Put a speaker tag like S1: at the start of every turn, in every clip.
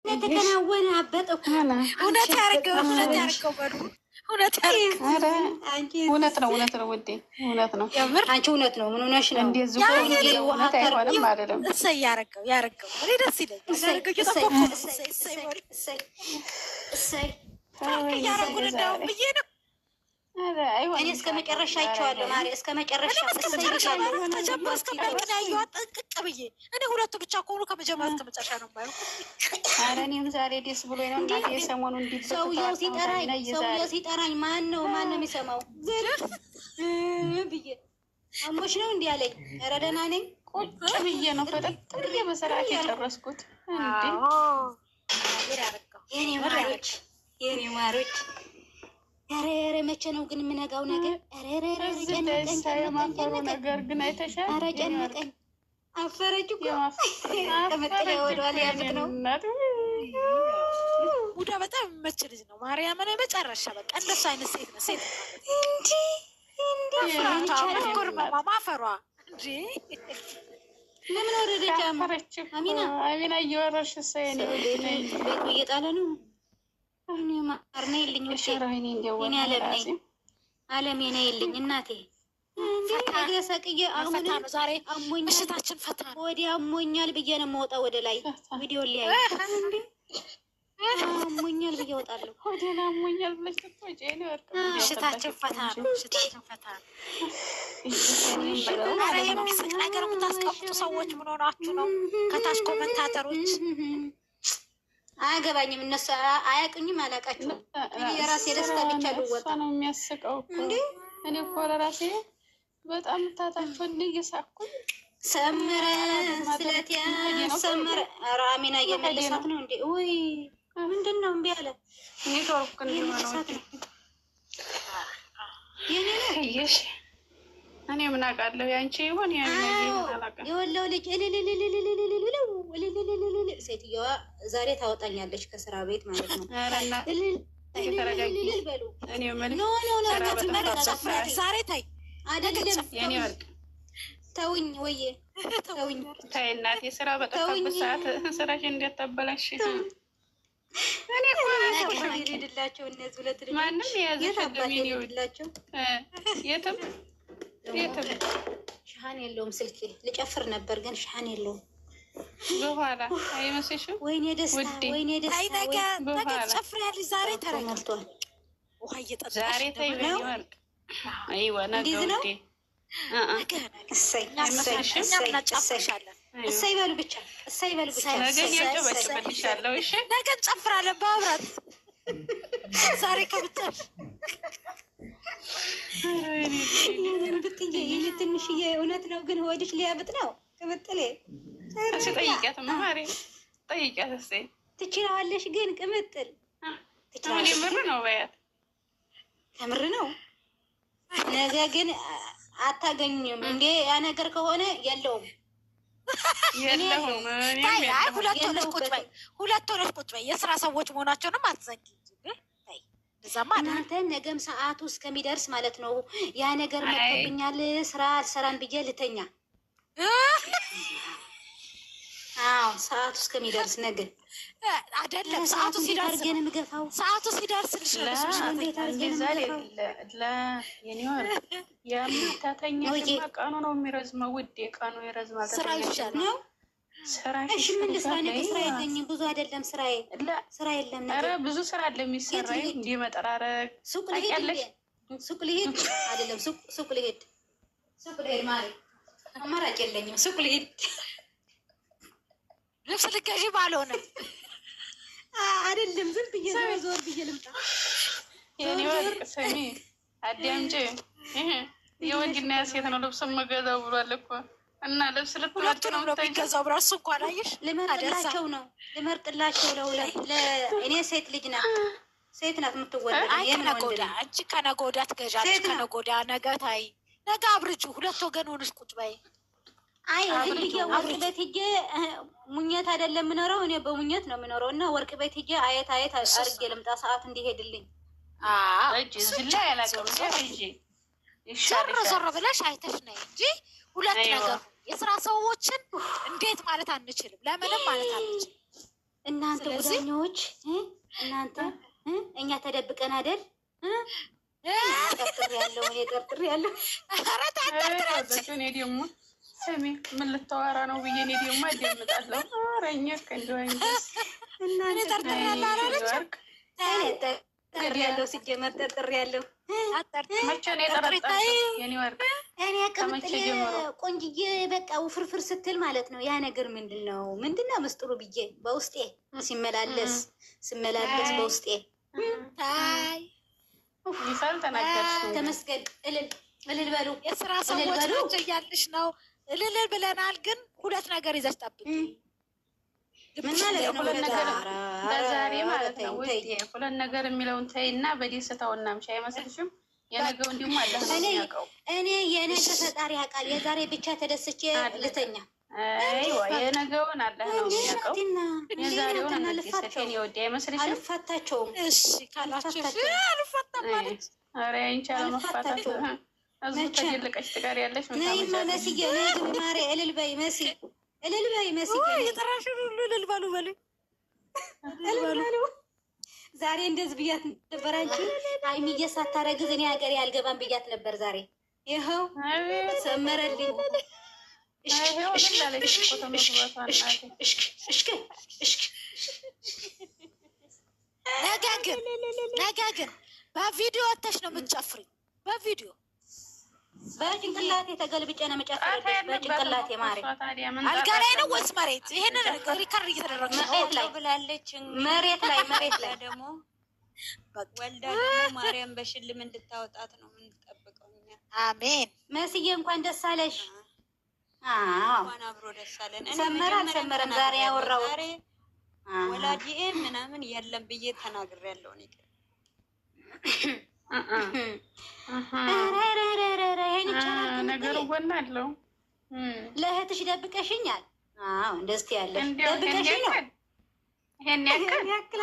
S1: ተከናወነ አበጠኩ
S2: እውነት ያርገው በሉ እውነት
S3: ነው ውዴ እውነት ነው።
S1: አንቺ እውነት ነው። ምን ሆነሽ ነው?
S3: እንደዚህ እውነት አይሆንም አይደለም።
S2: እሰይ ያረገው እኔ ደስ ይለኛል። ያረጉን እንዳውም ብዬ ነው።
S1: እኔ እስከ መጨረሻ አይቼዋለሁ ማሪ፣ እስከ መጨረሻ
S2: ተጀምሮ እስከ መጨረሻ ያየኋት ጥንቅቅ ብዬ። እኔ ሁለቱ ብቻ ከሆኑ ከመጀመሪያ እስከ መጨረሻ ነው የማየው።
S3: ኧረ እኔም ዛሬ ደስ ብሎኝ ነው እናቴ። የሰሞኑን
S1: ሰውየው ሲጠራኝ ማን ነው የሚሰማው ብዬ አሞሽ ነው እንዲህ አለኝ። ኧረ ደህና ነኝ
S3: ቁጭ ብዬ ነው ፈጠጥ ብዬ በስርዓት የጨረስኩት።
S1: የኔ ማሮች ኧረ መቼ ነው ግን የምነጋው ነገር?
S3: የማፈሩ ነገር ግን አይተሻል?
S1: ኧረ ጨነቀኝ። አፈረች እኮ ከመጠለያ ወደኋላ ያምጥ ነው።
S2: ሙዳ በጣም የሚመች ልጅ ነው። ማርያምን መጨረሻ በቃ እንደሱ አይነት ሴት ነው። ሴት ማፈሯ እንጂ
S1: ለምን ወረደች?
S3: አሚና እየወረርሽ
S1: ቤቱ እየጣለ ነው። ማርና የለኝ አለም ኔ የለኝ እናቴ ሰቅዬ አሁን
S2: ዛሬ ምሽታችን ፈታ
S1: ወዲያ አሞኛል ብዬ ነው የምወጣው ወደ ላይ ቪዲዮ ሊያዩ አሞኛል ብዬ እወጣለሁ።
S3: ወዲያ አሞኛል ብለሽ ትወጪ ነው።
S2: ምሽታችን ፈታ ኧረ የሚስቅ ነገር የምታስቀምጡ ሰዎች ምን ሆናችሁ ነው? ከታች ኮመንታተሮች
S1: አያገባኝም። እነሱ አያውቅኝም፣ አላውቃቸውም። የራሴ ደስታ ብቻ ልወጣ
S3: ነው የሚያስቀው እንዴ። እኔ እኮ ለራሴ በጣም ታታፈል እየሳኩኝ
S1: ሰመረ ስለቲያ ሰመረ አራሚና እየመለሳት ነው እንዴ? ወይ ምንድን ነው እምቢ አለ።
S3: ኔትወርክ ነው
S1: የኔ ነው
S3: ይሽ እኔ ምን አውቃለሁ? ያንቺ ይሆን
S1: የወለው ልጅ ሴትዮዋ ዛሬ ታወጣኛለች ከስራ ቤት ማለት ነው።
S2: ዛሬ ታይ
S1: አይደለም ተውኝ፣ ወይዬ ተውኝ፣
S3: ታይ እናቴ። ስራ በጠፋበት ሰዓት ስራሽ እንዴት ተበላሽ? እኔ እኮ
S1: ሄድላቸው እነዚህ ሁለት ልጆች
S3: ማንም የያዘሽ
S1: ሄድላቸው
S3: የትም
S1: ሻሃን የለውም። ስልኬ ልጨፍር ነበር ግን ሻሃን የለውም።
S3: በኋላ አይመስልሽም?
S1: ወይኔ ደስታ፣ ወይኔ ደስታ።
S2: ነገ ትጨፍሪያለሽ። ዛሬ ተረጋግቷል። ውሃ እየጠጣሽ
S3: ዛሬ ተይ ወርቅ። አይዋ ነገ ውዴ
S1: እሰይ በሉ ብቻ፣ እሰይ በሉ ብቻ።
S3: ነገ ያጨበጭብልሻለሁ። እሺ
S2: ነገ እንጨፍራለን በአብራት። ዛሬ ከብቻሽ
S1: ይህ ትንሽዬ እውነት ነው ግን ሆድሽ ሊያብጥ ነው። ቅምጥሌ
S3: እሺ ጠይቂያት፣ ማሪ ጠይቂያት። እሰይ
S1: ትችላለሽ ግን ቅምጥል
S3: ምር ነው በያት።
S1: ከምር ነው። ነገ ግን አታገኙም እንዴ? ያ ነገር ከሆነ የለውም
S3: የለሁም።
S2: ሁለት ሆነሽ ቁጭ በይ። የስራ ሰዎች መሆናቸውንም አትዘንጊ።
S1: እናንተ ነገም ሰዓቱ እስከሚደርስ ማለት ነው። ያ ነገር መጥቶብኛል ስራ አልሰራም ብዬ ልተኛ። አዎ ሰዓቱ እስከሚደርስ ነገ
S2: አይደለም። ሰዓቱ ሲደርስ
S1: ግን ምገፋው
S2: ሰዓቱ ሲደርስ
S3: የምታተኛ ቀኑ ነው የሚረዝመው ውዴ። ቀኑ ይረዝማል።
S2: ስራ ይሻል ነው
S1: እሺ ምን ልስራ? ነገ ስራ የለኝም። ብዙ አይደለም ስራዬ፣ ስራ የለም።
S3: ኧረ ብዙ ስራ አለ የሚሰራ። እንደ መጠራረግ
S1: ሱቅ ልሄድ አይደለም ሱቅ ልሄድ ማለት አማራጭ የለኝም። ሱቅ ልሄድ
S2: ልብስ ልገዢ ባልሆነ
S1: አይደለም ዝም ብዬ ዞር ብዬ ልምጣ።
S3: የኔ ወርቅ ስሚ አዳምጪ። የወንድና የሴት ነው ልብስ የምገዛው ብሏል እኮ እና ልብስ ልትመርጥ ነው
S2: የሚገዛው። ብራሱ እንኳን አየሽ
S1: ልመርጥላቸው ነው ለሁለት እኔ ሴት ልጅ ናት፣ ሴት ናት የምትወለድ።
S2: ከነገ ወዲያ አንቺ ከነገ ወዲያ ትገዣለሽ። ከነገ ወዲያ ነገ ታይ ነገ አብርጁ። ሁለት ወገን ሆነሽ ቁጭ በይ።
S1: አይ ብዬ ወርቅ ቤት ሂጄ ሙኘት አይደለም የምኖረው፣ እኔ በሙኘት ነው የምኖረው። እና ወርቅ ቤት ሂጄ አየት አርጌ ልምጣ ሰዓት እንዲሄድልኝ።
S2: ዞር ብለሽ አይተሽ ነይ እንጂ ሁለት ነገር የስራ ሰዎችን እንዴት ማለት አንችልም። ለምንም ማለት አንችልም።
S1: እናንተ ጉዳኞች እናንተ እኛ ተደብቀን አይደል? ጠርጥር ያለው እኔ ጠርጥር ያለው
S3: እኔ ደግሞ ስሚ ምን ልታወራ ነው ብዬ እኔ ደግሞ አደምጣለሁ። አረኛ ከእንደወኝ
S2: እናንተ ጠርጥር
S1: ያለው ሲጀመር ጠርጥር ያለው
S3: መቼ ነው የጠረጠርኩት? የኔ ወርቅ
S1: እኔ ቅምጥል ቆንጅዬ በቃ ውፍርፍር ስትል ማለት ነው። ያ ነገር ምንድነው ምስጢሩ ብዬ በውስጤ ሲመላለስ በውስጤ
S3: ይፈል ተናገርሽ።
S1: ተመስገን እልል በሉ።
S2: የስራ ሰዎች ናቸው እያልሽ ነው። እልል ብለናል፣ ግን ሁለት ነገር ይዘሽ ጠብቂ።
S1: ምን ማለት ነው?
S3: በዛሬ ማለት ነው ውዴ፣ ሁለት ነገር የሚለውን ተይና በደስታው እናምሽ። አይመስልሽም? የነገው እንዲሁም አለ ያውቀው።
S1: እኔ የነገ ፈጣሪ ያውቃል። የዛሬ ብቻ ተደስቼ ልተኛ።
S3: አይዋ የነገውን አለ ነው የሚያውቀው። የዛሬውን አንደሰከኝ ይወድ አይመስልሽም?
S1: አልፋታቸውም።
S2: እሺ ካላችሁ አልፋታም ማለት
S3: ኧረ አንቺ አለመፋታቱ እዚህ ተደልቀሽ ትቀሪያለሽ።
S1: ነይ መስዬ ነይ ማሬ እልል በይ መሲ እልል በይ መስዬ
S2: የጠራሽ ሁሉ እልል በሉ
S1: ዛሬ እንደዚህ ብያት ነበር። አንቺ አይሚዬ ሳታረግዝ እኔ ሀገሬ አልገባም ብያት ነበር። ዛሬ ይኸው ሰመረልኝ።
S3: ይኸው ለላለሽ
S2: ነገ ግን በቪዲዮ ወተሽ ነው የምትጨፍሪ።
S1: በጭንቅላቴ ተገልብጬ ነው የምጨፍርብሽ። በጭንቅላቴ ማሬ
S2: አልጋ ላይ ነው ወይስ መሬት? ይሄንን ሪከርድ እየተደረገ
S1: ነው ብላለች። መሬት ላይ
S4: ደግሞ ወልዳ ደግሞ ማርያም በሽልም እንድታወጣት ነው የምንጠብቀው እኛ።
S2: አሜን።
S1: መስዬ እንኳን ደስ አለሽ።
S4: እንኳን አብሮ ደስ አለን።
S1: አልሰመረም ዛሬ ያወራው
S4: ወላጅዬ ምናምን የለም ብዬ ተናግሬያለሁ። እኔ
S3: ነገሩ ጎና አለው።
S1: ለእህትሽ ደብቀሽኛል። እንደዚህ ያለ ደብቀሽኝ ነው።
S3: ይሄን ያክል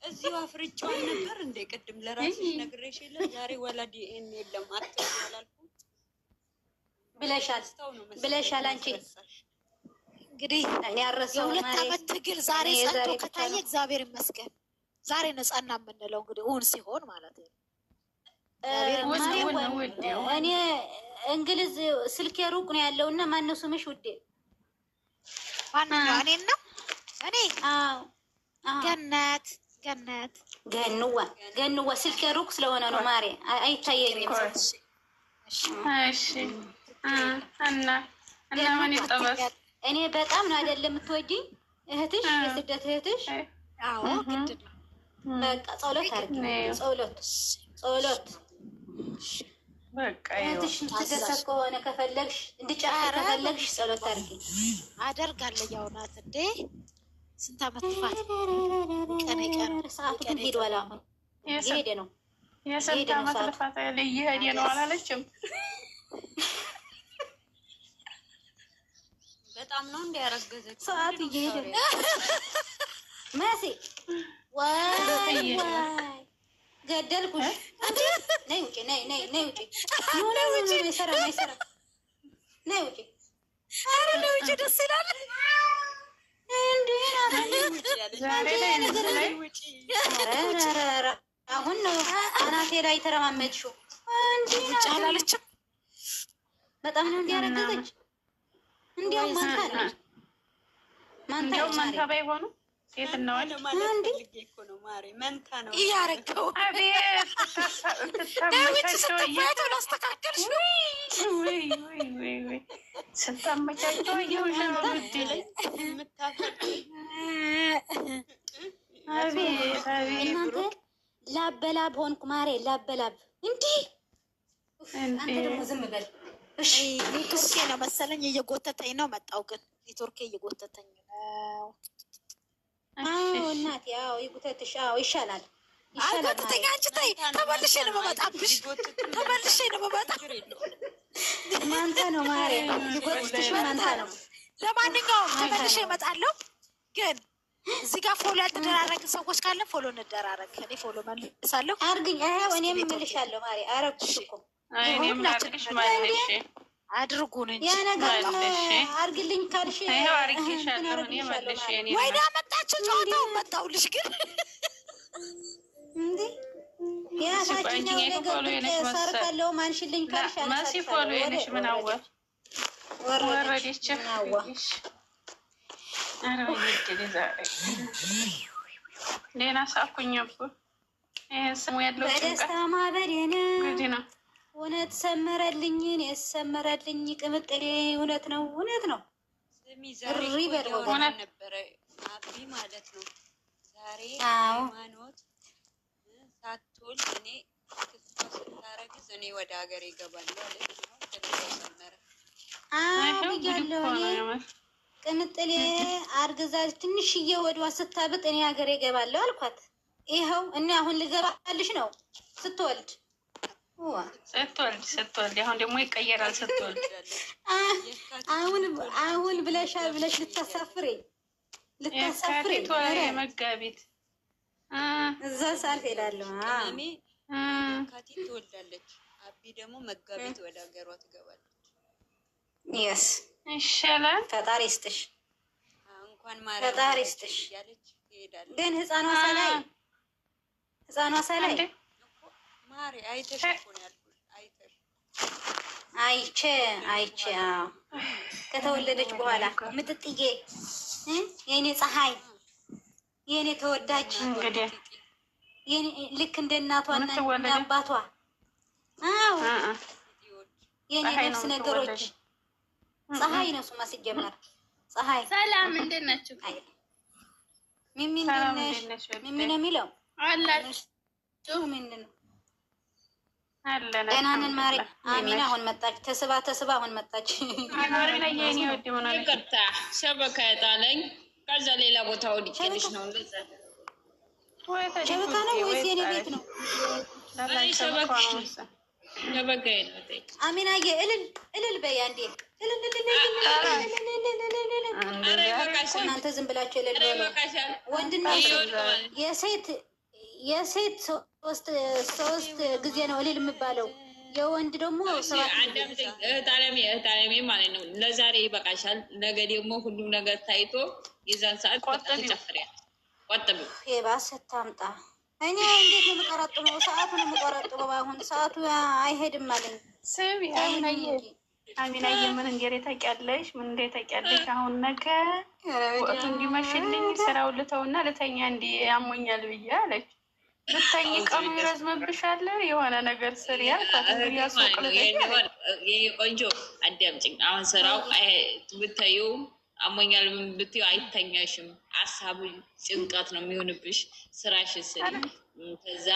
S4: እዚሁ አፍርጫው ነበር እንደ ቅድም ለራስሽ ነግሬሽ የለም ዛሬ ወላጅ የለም አትላልኩም
S1: ብለሻል። አንቺ
S2: እንግዲህ
S1: እኔ አረሰው
S2: የሁለት ዓመት ትግል ዛሬ ጸንቶ ከታየ እግዚአብሔር ይመስገን። ዛሬ ነጻና የምንለው እንግዲህ እውን ሲሆን ማለት ነው።
S1: እኔ እንግሊዝ ስልኬ ሩቅ ነው ያለውና ማነው ስምሽ ውዴ?
S2: ማንኛው እኔ ነው እኔ
S1: ገንዋ ስልኬ ሩቅ ስለሆነ ነው ማሬ አይታየኝም።
S3: እሺ እና ምን ይጠበስ?
S1: እኔ በጣም ነው አይደለም የምትወጂኝ እህትሽ፣ የስደት እህትሽ።
S2: አዎ ግድ ነው።
S1: በቃ ጸሎት አድርጊ፣ ጸሎት
S3: በቃ
S1: እህትሽ ትደሰት ከሆነ ከፈለግሽ እንድጨፍር ከፈለግሽ ጸሎት አድርጊ።
S2: አደርጋለሁ። ያው ናት እንዴ ስንት ዓመት ጥፋት ቀኔ
S1: ሰዓቱ ግን ሄዷል። አሁን እየሄደ ነው።
S3: የስንት ዓመት ጥፋት እየሄደ ነው አላለችም?
S4: በጣም ነው እንዲያረገዘች
S1: ሰዓቱ እየሄደ ነው። መሲ ዋይ ገደልኩሽ። ነይ ውጪ፣ ነይ ውጪ። አይሰራም። ነይ ውጪ።
S2: ኧረ ነይ ውጪ፣ ደስ ይላል።
S1: አሁን ነው አናቴ ላይ ተረማመድሽው።
S2: ውጭ አላለችም።
S1: በጣም ነው እንዲያረገዘች። እንዲያውም
S3: ማንታ ባይሆኑ ሴት ነው
S4: መንታ ነው
S2: እያረገው።
S3: አቤት ስታመቻቸው
S1: እናንተ ላበላብ ሆንኩ ማሬ፣ ላበላብ እንዲህ። አንተ ደግሞ ዝም በል እሺ።
S2: ኔትወርኬ ነው መሰለኝ እየጎተተኝ ነው። መጣው ግን ኔትወርኬ እየጎተተኝ ነው።
S1: እናቴ ይጉተትሽ። ይሻላል።
S2: ጎተተኛ። አንቺ ተይ፣ ተመልሼ ነው የምመጣብሽ።
S1: ማንታ ነው ማሬ፣ ይጎትትሽ ማንታ ነው።
S2: ለማንኛውም ተመልሼ እመጣለሁ። ግን እዚህ ጋር ፎሎ ያልተደራረግን ሰዎች ካለን ፎሎ እንደራረግ። እኔ ፎሎ መልሳለሁ።
S1: አርግኝ። እኔም እምልሻለሁ ማሬ። አረግኩሽ እኮ
S2: አድርጉን እንጂ
S1: ያ ነገር አርግልኝ ካልሽ
S3: ይኸው አርጌሻለሁ። እኔ መልሽ
S2: ወይኔ አመጣችሁ ጨዋታው መጣሁልሽ ግን
S1: እንዴ ያ ታችኛው ነገር ሰርካለው ማንሽልኝ ካልሽ
S3: መሲ ፎሎ የለሽ ምን አወ ወረደች አዋሽ አረ ይደግ ዛሬ ሌላ ሳኩኝ እኮ ስሙ ያለው
S1: በደስታ ማበዴን
S3: እንግዲህ ነው
S1: እውነት ሰመረልኝን የሰመረልኝ ቅምጥሌ እውነት ነው
S4: ስሚ ዛሬ ነበረ አቢ ማለት ነው ዛሬ ሃይማኖት ሳትወልድ እኔ ክትፎ ስታረግዝ እኔ ወደ ሀገር ይገባለሁ አለች ነው ተሰመረ
S1: ብያለሁ እኔ ቅምጥሌ አርግዛ ትንሽዬ ወድዋ ስታብጥ እኔ ሀገር ይገባለሁ አልኳት ይኸው እኔ አሁን ልገባልሽ ነው ስትወልድ
S3: አሁን ደግሞ ይቀየራል ስትወልድ
S1: አሁን ብለሻል ብለሽ ልታሳፍሬ
S3: መጋቢት
S1: እዛ ሳልፍ ሄዳለሁ
S4: ካቲት ትወልዳለች አቢ ደግሞ መጋቢት ወደ ሀገሯ ትገባለች
S1: የስ
S3: ይሻላል
S1: ፈጣሪ ይስጥሽ
S4: እንኳን ማርያም
S1: ፈጣሪ ይስጥሽ
S4: ያለች ትሄዳለች
S1: ግን ህፃኗ ሳላይ
S4: ማሪ አይተሽ እኮ ነው ያልኩሽ
S1: አይቼ ከተወለደች በኋላ ምጥጥዬ የኔ ፀሐይ የኔ ተወዳጅ ልክ እንደ እናቷና እንደ አባቷ የኔ ነፍስ ነገሮች ፀሐይ ነው ስማ ሲጀመር ፀሐይ
S3: ሰላም እንዴት ናችሁ
S1: ሚሚ ነሽ ሚሚ ነው የሚለው አላችሁ ምንድን ነው ደህና ነን ማሪ አሚና አሁን መጣች ተስባ አሁን መጣች
S5: ይቅርታ ሸበካ ያጣለኝ ከዛ ሌላ ቦታ ወድቄልሽ ነው
S1: ሸበካ ነው ወይስ የኔ ቤት ነው
S5: ሸበካ
S1: አሚናዬ እልል በይ አንዴ እናንተ ዝም ብላችሁ እልል በሉ ወንድና የሴት ሶስት ጊዜ ነው እልል የሚባለው የወንድ ደግሞ ሰባት
S5: እህት አለሜ ማለት ነው ለዛሬ ይበቃሻል ነገ ደግሞ ሁሉም ነገር ታይቶ የዛን ሰዓት ተጨፍሪያ ቆጥብ
S1: ባስ ታምጣ እኔ እንዴት ነው የምቀረጥመው ሰዓቱን የምቀረጥመው አሁን ሰዓቱ አይሄድም አለኝ
S3: ስሚ አሚናዬ ምን እንዴት ታውቂያለሽ አሁን ነገ ወቅቱ እንዲመሽልኝ ስራውን ልተውና ልተኛ እንዲ ያሞኛል ብዬ አለች ልተኝ ቀኑ ይረዝምብሻል የሆነ ነገር ስሪ ያልኳት
S5: ቆንጆ አዳምጪኝ አሁን ስራው ብታዪው አሞኛል ብትዪው አይተኛሽም ሀሳቡ ጭንቀት ነው የሚሆንብሽ ስራሽ ስሪ ከዛ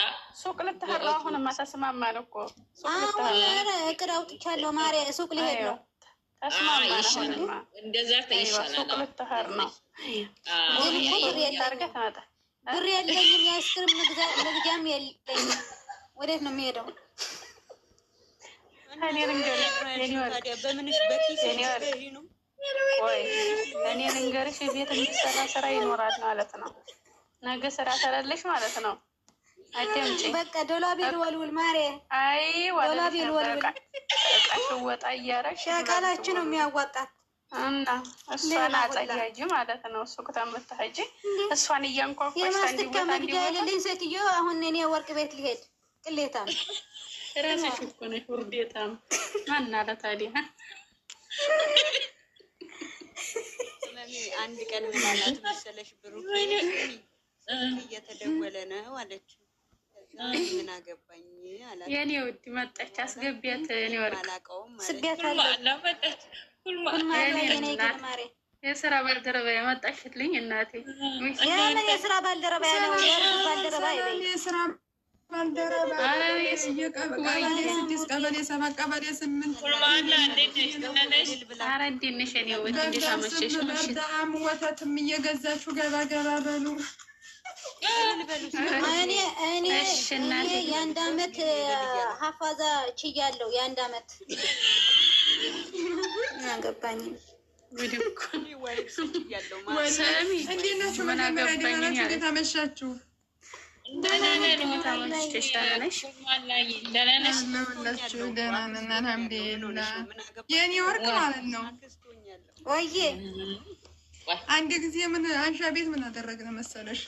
S3: ሱቅ ልትሄድ ነው አሁንማ ተስማማን እኮ
S1: እቅድ አውጥቻለሁ ማርያ ሱቅ ልሄድ ነው
S3: ተስማማን
S5: እንደዛ ይሻላል
S3: ሱቅ ልትሄድ ነው
S1: ብር የለኝም የአይስክሪም መግዣም የለኝም ወዴት ነው የሚሄደው
S4: በምንሽ በኪስ ነው
S3: ቆይ እኔ ልንገርሽ ቤት የሚሰራ ስራ ይኖራል ማለት ነው ነገ ስራ ሰራለሽ ማለት ነው አትምጪ
S1: በቃ ዶላቤል ወልውል ማርያ
S3: አይ
S1: ዶላቤል ወልውል
S3: እቃሽ ወጣ እያረሽ
S1: ሸቃላችሁ ነው የሚያዋጣት
S3: እና እሷን አጸያጅ ማለት ነው ሱቅ ተምትሄጂ እሷን እያንኳኳሽ
S1: የማስቲካ መግዣ የሌለኝ ሴትዮ አሁን እኔ ወርቅ ቤት ልሄድ ቅሌታም
S3: ራስሽ እኮ ነሽ ውርዴታም ማን አለ ታዲያ
S4: አንድ ቀን ምን አላት መሰለሽ ብሩክ እየተደወለ ነው አለች ምን አገባኝ አላት
S3: የኔ ውድ መጣች አስገቢያት እኔ ወርቅ
S4: አላውቀውም
S5: አላመጣች
S3: የስራ ባልደረባ ያመጣሽልኝ እናቴ
S1: ያለ የስራ ባልደረባ ያለው ባልደረባ
S6: የስራ ባልደረባ ስድስት ቀበሌ 7 ቀበሌ 8
S3: ኧረ እንዴት ነሽ የኔ ውድ እንዴት አመሸሽ
S6: በጣም ወተትም እየገዛችሁ ገባ በሉ
S1: እኔ የአንድ አመት ሀፋዛ ችያለሁ የአንድ አመት አገባኝ
S6: እንዴት ናችሁ? መጀመሪያ ደህና ናችሁ? እንዴት አመሻችሁ?
S3: ደህና
S6: ነን አልሐምዱሊላህ። የእኔ ወርቅ ማለት ነው።
S1: ወይዬ
S6: አንድ ጊዜ ምን አንሻ ቤት ምን አደረግን መሰለሽ?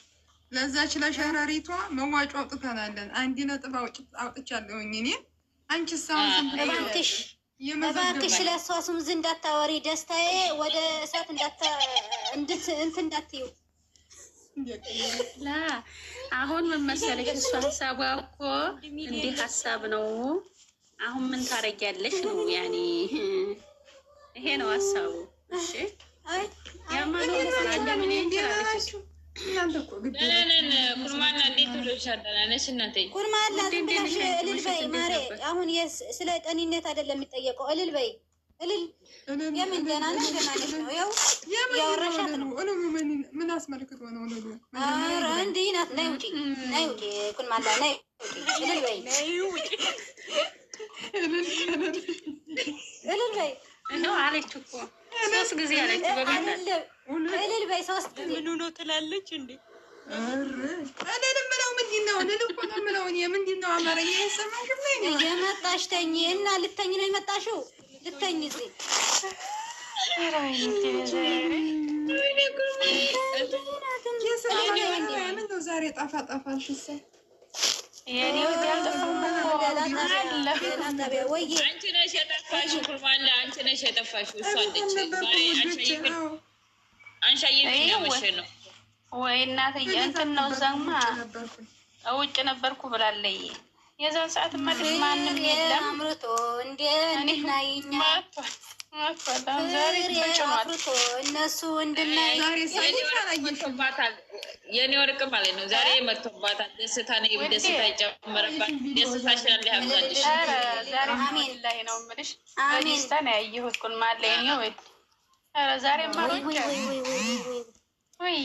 S6: ለዛች ለሸረሪቷ መዋጮ አውጥተናለን። 1 ነጥብ አውጥቻለሁኝ እኔ። አንቺስ አሁን ስንት ነው?
S1: እባክሽ ስለሷ ስም እንዳታወሪ፣ ደስታዬ ወደ እሳት እንዳትዩ።
S3: ላ አሁን ምን መሰለሽ፣ እሱ ሀሳቧ እኮ እንዲህ ሀሳብ ነው። አሁን ምን ታረጊያለሽ ነው ያኔ፣ ይሄ ነው ሀሳቡ። እሺ ያማኑ ለምን ይችላልሽ?
S5: ደህና ነን። ኩርማና እንዴት ብሎሻል? ደህና ነሽ እናቴ?
S1: ኩርማላ ዝም ብለሽ እልል በይ ማሬ። አሁን ስለ ጤንነት አይደለም የሚጠየቀው። እልል በይ እልል። የምን ደህና ነሽ ደህና ነሽ ነው ያው ያወራሻት ነው።
S6: ምን አስመልክቶ ነው እልሉ?
S1: ኧረ እንዲህ ናት። ነይ ውጪ ነይ ውጪ ኩርማላ ነይ ውጪ እልል በይ እልል በይ
S3: ነው አለች እኮ 3 ጊዜ አለች።
S1: እልል በይ 3 ጊዜ
S4: ምኑ ነው ትላለች እንዴ?
S6: እልል የምለው ምንድን ነው? እልል እኮ ነው የምለው እኔ። ምንድን ነው አማርኛ የሰማሽም ላይ ነው
S1: የመጣሽ? ተኝ እና ልተኝ ነው የመጣሽው? ልተኝ እዚህ
S6: ምን ነው ዛሬ ጠፋ ጠፋልሽ?
S5: አንቺ ነሽ የጠፋሽው ኩርማን፣ አንቺ ነሽ የጠፋሽው። እሷ አለች አንሻዬ ቢያመሽ ነው
S3: ወይ እናትዬ? እንትን ነው እዛማ ውጭ ነበርኩ ብላለይ። የዛን ሰዓት መድስ ማንም የለም
S1: አምርቶ እንድናይኛ አፍርቶ እነሱ እንድናይ
S5: የኔ ወርቅ ማለት ነው። ዛሬ መጥቶባታል። ደስታ ነው ደስታ ይጨመረባት። ደስታሽን አለ ያብዛልሽ።
S3: ዛሬ አሜን ላይ ነው የምልሽ። በደስታ ነው ያየሁት። ኩን ማለኝ ነው ወይ ዛሬ ማሩኝ ወይ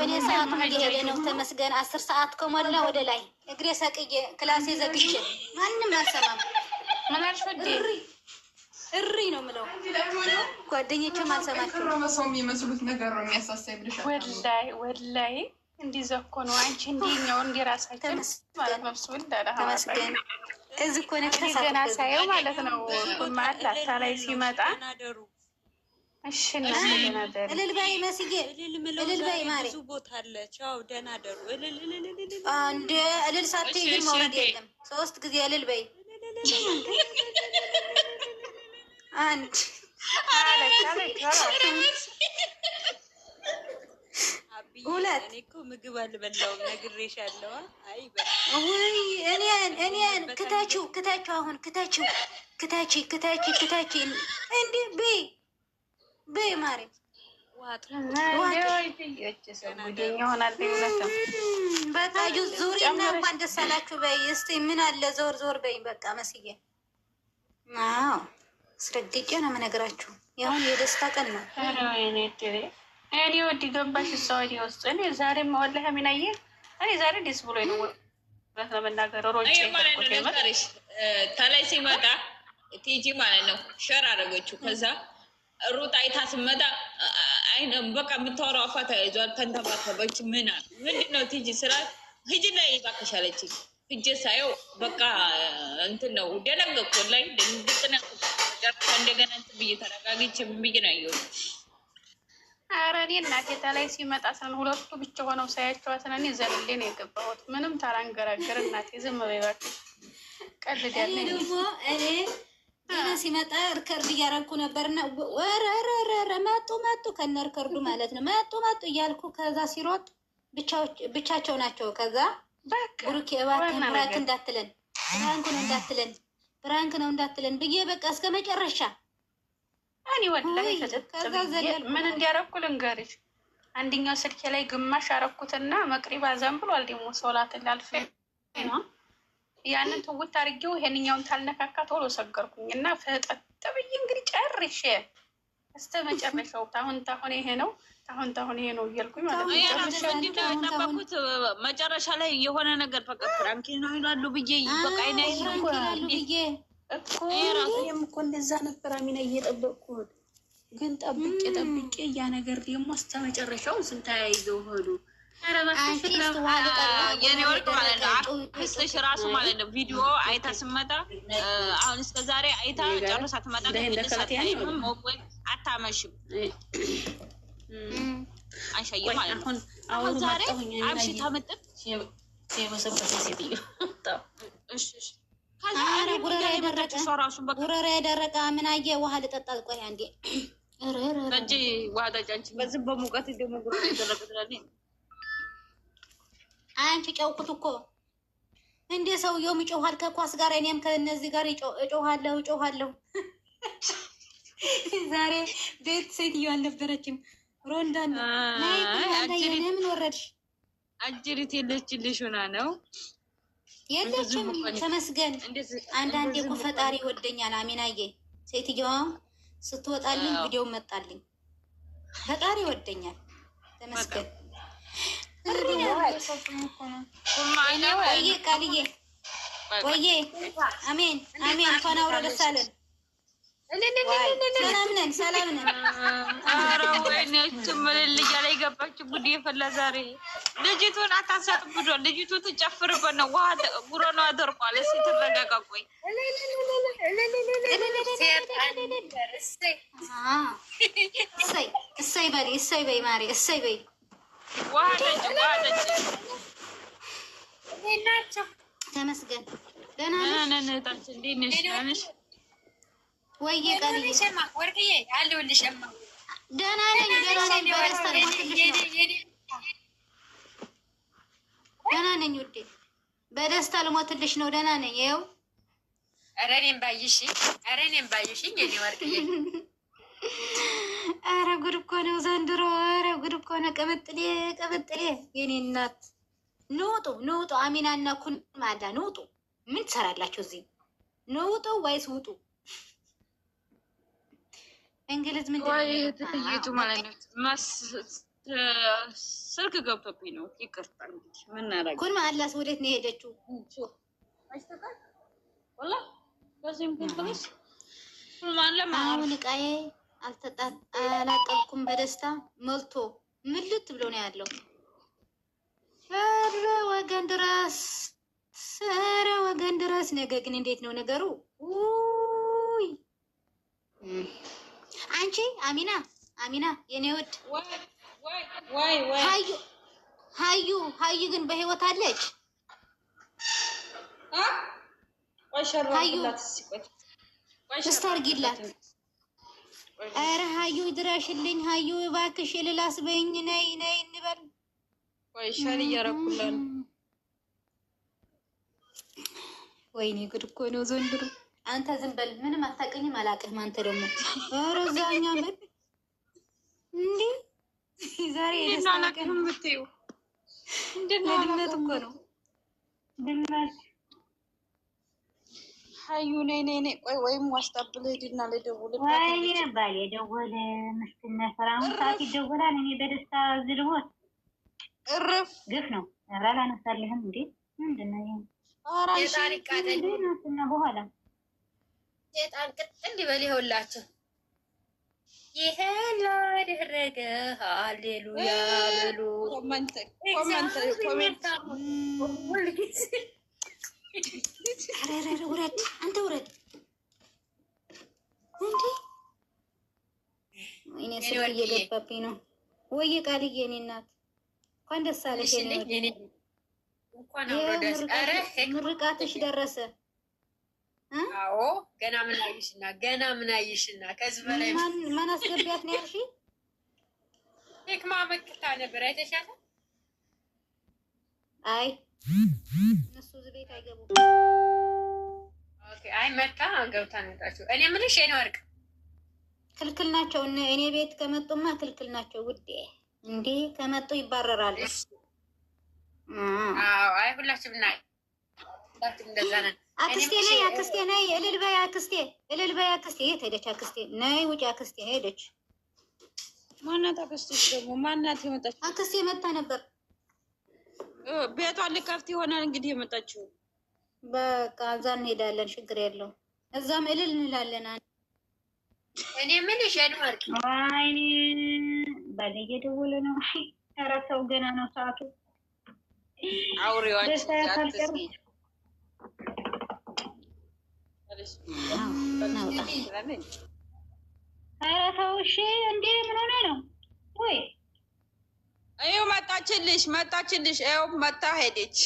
S1: እኔ ሰዓቱ እየሄደ ነው። ተመስገን 10 ሰዓት ከሞላ ወደ ላይ እግሬ ሰቅዬ ክላሴ ዘግቼ ማንም አልሰማም።
S3: ምን አልሽ ወዴ?
S1: እሪ ነው የምለው። ጓደኞቼም አልሰማቸውም።
S6: ሰው የሚመስሉት ነገር ነው የሚያሳሳይ ብልሻል።
S3: ወላይ እንዲህ እኮ ነው። አንቺ እንዲኛው እንዲራሳችን ማለት ነው። ስብል
S1: ተመስገን እዚህ እኮ ነው
S3: ገና ሳየው ማለት ነው። ኩማላ ላይ ሲመጣ እሺ እናደሩ
S1: እልል በይ መስዬ እልል በይ ማሪ።
S4: ብዙ ቦታ አለ። ቻው ደህና ደሩ። እልል
S1: አንዴ እልል ሳትይ ግን መውረድ የለም። 3 ጊዜ እልል በይ። አንድ ሁለት
S4: እኔ እኮ ምግብ አልበላሁም ነግሬሻለሁ። አይ
S1: ወይ እኔን ክታችሁ አሁን ክታች እንዴ በይ ማሪ በቃ ዙሪና እንኳን ደስ አላችሁ በይ እስቲ። ምን አለ ዞር በይ በቃ መስዬ። አዎ አስረግጬ ነው የምነግራችሁ። ያሁን የደስታ ቀን ነው።
S3: እኔ ወዲ ገባሽ እሷ ወዲ ውስጥ እኔ ዛሬ ወላሂ አሚናዬ እኔ ዛሬ ደስ ብሎኝ ነው ለመናገር ሮጬ
S5: ተላይ ሲመጣ ቲጂ ማለት ነው ሸር አደረገችው። ከዛ ሩጥ አይታ ስመጣ አይነ በቃ የምታወራው አፋ ተያይዟል። ተንተባተበች። ምንድን ነው ቲጂ ስራት ሂጂ ላይ እባክሽ አለችኝ። ሂጂ ሳየው በቃ እንትን ነው ደነገጥኩ። ላይ እንደገና እንትን ብዬ ተረጋግቼ ምን ብዬ ነው ያየሁት።
S3: ኧረ እኔ እናቴ ተላይ ሲመጣ ስለን ሁለቱ ብቻ ሆነው ሳያቸው እኔ ዘልሌ ነው የገባሁት። ምንም ታላንገራገር እናቴ ዝም በይ እባክሽ። ቀልድ ያለ
S1: ደግሞ እኔ ገና ሲመጣ ርከርድ እያረግኩ ነበርና ወረረረ መጡ ከነ ርከርዱ ማለት ነው መጡ እያልኩ ከዛ ሲሮጥ ብቻቸው ናቸው። ከዛ ብሩኬ እባክህን ብራንክ ነው እንዳትለን ብዬ በቃ እስከ መጨረሻ
S3: እኔ ወላሂ ምን እንዲያረኩ ልንገርሽ። አንደኛው ስልኬ ላይ ግማሽ አረኩትና መቅሪባ ዘንብሏል። ደግሞ ሶላት ላልፈ ነው ያንን ትውት አድርጌው ይሄንኛውን ታልነካካ ቶሎ ሰገርኩኝ እና ፈጠጥ ብዬ እንግዲህ ጨርሼ እስከ መጨረሻው ታሁን ይሄ ነው እያልኩኝ ማለት
S5: ነው። መጨረሻ ላይ የሆነ ነገር በቃ ፍራንኪ ነው ይላሉ ብዬ በቃ
S1: ብዬ
S3: እኮ እኔም እኮ እንደዛ ነበር አሚና እየጠበቅኩት። ግን ጠብቄ ያ ነገር ደግሞ እስከ መጨረሻው ስንታያይዘው ሄዱ።
S5: የኔ ወርቅ ማለት ነው። አክስትሽ ራሱ ማለት ነው ቪዲዮ አይታ ስመጣ አሁን እስከ ዛሬ አይታ ጨርሳ ትመጣ ከሚልሳታይም ወይ አታመሽም አንሻየ ማለት ነው። አሁን ዛሬ አምሽ ታመጥጥ
S1: ጉረራ የደረቀ ምን አየ ውሃ ልጠጣ ቆይ አንዴ
S5: በእጅ ውሃ ጠጪ። በዚህ በሙቀት ደግሞ ጉረራ የደረቀ ትላለች።
S1: አንቺ ጨውኩት እኮ እንደ ሰውየው ይጮሃል ከኳስ ጋር እኔም ከእነዚህ ጋር እጮሃለሁ። ዛሬ ቤት ሴትዮ አልነበረችም። ሮንዳን ምን ወረድሽ?
S5: አጅሪት የለችልሽ ሆና ነው
S1: የለችም። ተመስገን። አንዳንዴ እኮ ፈጣሪ ይወደኛል። አሚናዬ ሴትዮዋ ስትወጣልኝ ቪዲዮ መጣልኝ። ፈጣሪ ይወደኛል። ተመስገን። ወይዬ ቃልዬ ወይዬ አሜን አሜን። እንኳን አውሮ ደስ አለን። ሰላም ነን።
S5: ኧረ ወይኔ ችምልል እያለ የገባች ጉድ የፈላ ዛሬ። ልጅቱን አታሳጥብዶ ልጅቱ ትጨፍርበት ነው። ውሃ ጉሮ ነው አደርቋል። እስኪ ትረጋጋ ቆይ። እሰይ በይ ማሪ እሰይ በይ። ውሃ ጠጪ ተመስገን። ደህና ነን እህታችን። እንዴት ነሽ? ወይዬ ቃልዬ
S7: ወርቅዬ አለሁልሽማ።
S1: ደህና ነኝ። በደስታ ልሞትልሽ ነው። ደህና ነኝ ውዴ፣ በደስታ ልሞትልሽ ነው። ደህና ነኝ። ይኸው
S7: ኧረ እኔም ባይሽኝ የኔ ወርቅዬ።
S1: ኧረ ጉድ እኮ ነው ዘንድሮ። ኧረ ጉድ እኮ ነው። ቅብጥሌ የኔ እናት ንውጡ። አሚና እና ኩን ማዳ ንውጡ። ምን ትሰራላችሁ እዚህ? ንውጡ ወይስ ውጡ? እንግሊዝ
S5: ትይቱ ማለት ነው። ስልክ ገብቶብኝ ነው። ይቅርታ እንግዲህ ምን እናደርግ።
S1: ኩን ማላስ ወዴት ነው የሄደችው? አሁን ዕቃዬ አላጠብኩም። በደስታ መልቶ ምልት ብሎ ነው ያለው። ኧረ ወገን ድረስ ነገ ግን እንዴት ነው ነገሩ? ውይ አንቺ አሚና የኔ ውድ ሀዩ ግን በህይወት አለች? እስታርጊላት። ኧረ ሀዩ ድረሽልኝ። ሀዩ እባክሽ ልላስበኝ። ነይ እንበል። ወይኔ ጉድ እኮ ነው ዘንድሮ። አንተ ዝም በል። ምንም አታውቅኝም፣ አላውቅህም። አንተ ደግሞ ኧረ እዛኛ ምን እንዴ ዛሬ የደስታ ቀን
S5: የምትይው
S1: ድመት እኮ ነው። ድመት
S5: ሀዩ ነይ ቆይ፣ ወይም ዋስታብል ሄድና ልደውልበት።
S1: ወይኔ ባል የደወለ ምስኪን ነበር። አሁን ሰዓት ይደወላል። እኔ በደስታ ዝልቦት
S5: እርፍ
S1: ግፍ ነው። ኧረ አላነሳልህም እንዴ ምንድን ነው ይሄ? እና በኋላ
S7: ሴጣን ቅጥል ይበል። ይኸውላችሁ ይሄ ላደረገ ሃሌሉያ በሉ።
S5: ኮሜንት
S1: ውረድ፣ አንተ ውረድ። እንዴ ወይኔ ስልክ እየገባብኝ ነው። ወይዬ ቃልዬ የኔ እናት እንኳን ደስ አለሽ። ምርቃትሽ ደረሰ።
S7: አዎ ገና ምን አይሽና ከዚህ በላይ
S1: ማን አስገቢያት ነው ያልሽ?
S7: ቴክማ መክታ ነበር አይተሻታ?
S1: አይ እነሱ እዚህ ቤት አይገቡም።
S7: ኦኬ አይ መጣ ገብታ ነጣችሁ። እኔ ምንሽ የኔ ወርቅ
S1: ክልክል ናቸው። እኔ ቤት ከመጡማ ክልክል ናቸው ውዴ። እንዴ ከመጡ ይባረራሉ።
S7: አዎ አይ ሁላችንም ናይ እንደዛ ነን።
S1: አክስቴ ነይ እልል በይ አክስቴ። የት ሄደች አክስቴ? ነይ ውጪ አክስቴ ሄደች።
S5: ማናት አክስትሽ ደግሞ? ማናት የመጣችው?
S1: አክስቴ መጣ ነበር።
S5: ቤቷን ልከፍት ይሆናል እንግዲህ የመጣችው።
S1: በቃ እዛ እንሄዳለን፣ ችግር የለውም። እዛም እልል እንላለን።
S7: እኔ ምን ይሸን ወርቅ
S1: ወይኔ ባል እየደወለ ነው። ኧረ ተው ገና ነው ሰዓቱ።
S5: አውሪዋን
S1: ደስታ ያሳልቀር ኧረ ተው እሺ። እንዴ ምን ሆነ ነው ወይ?
S5: ይኸው መጣችልሽ። ይኸው መጣ ሄደች።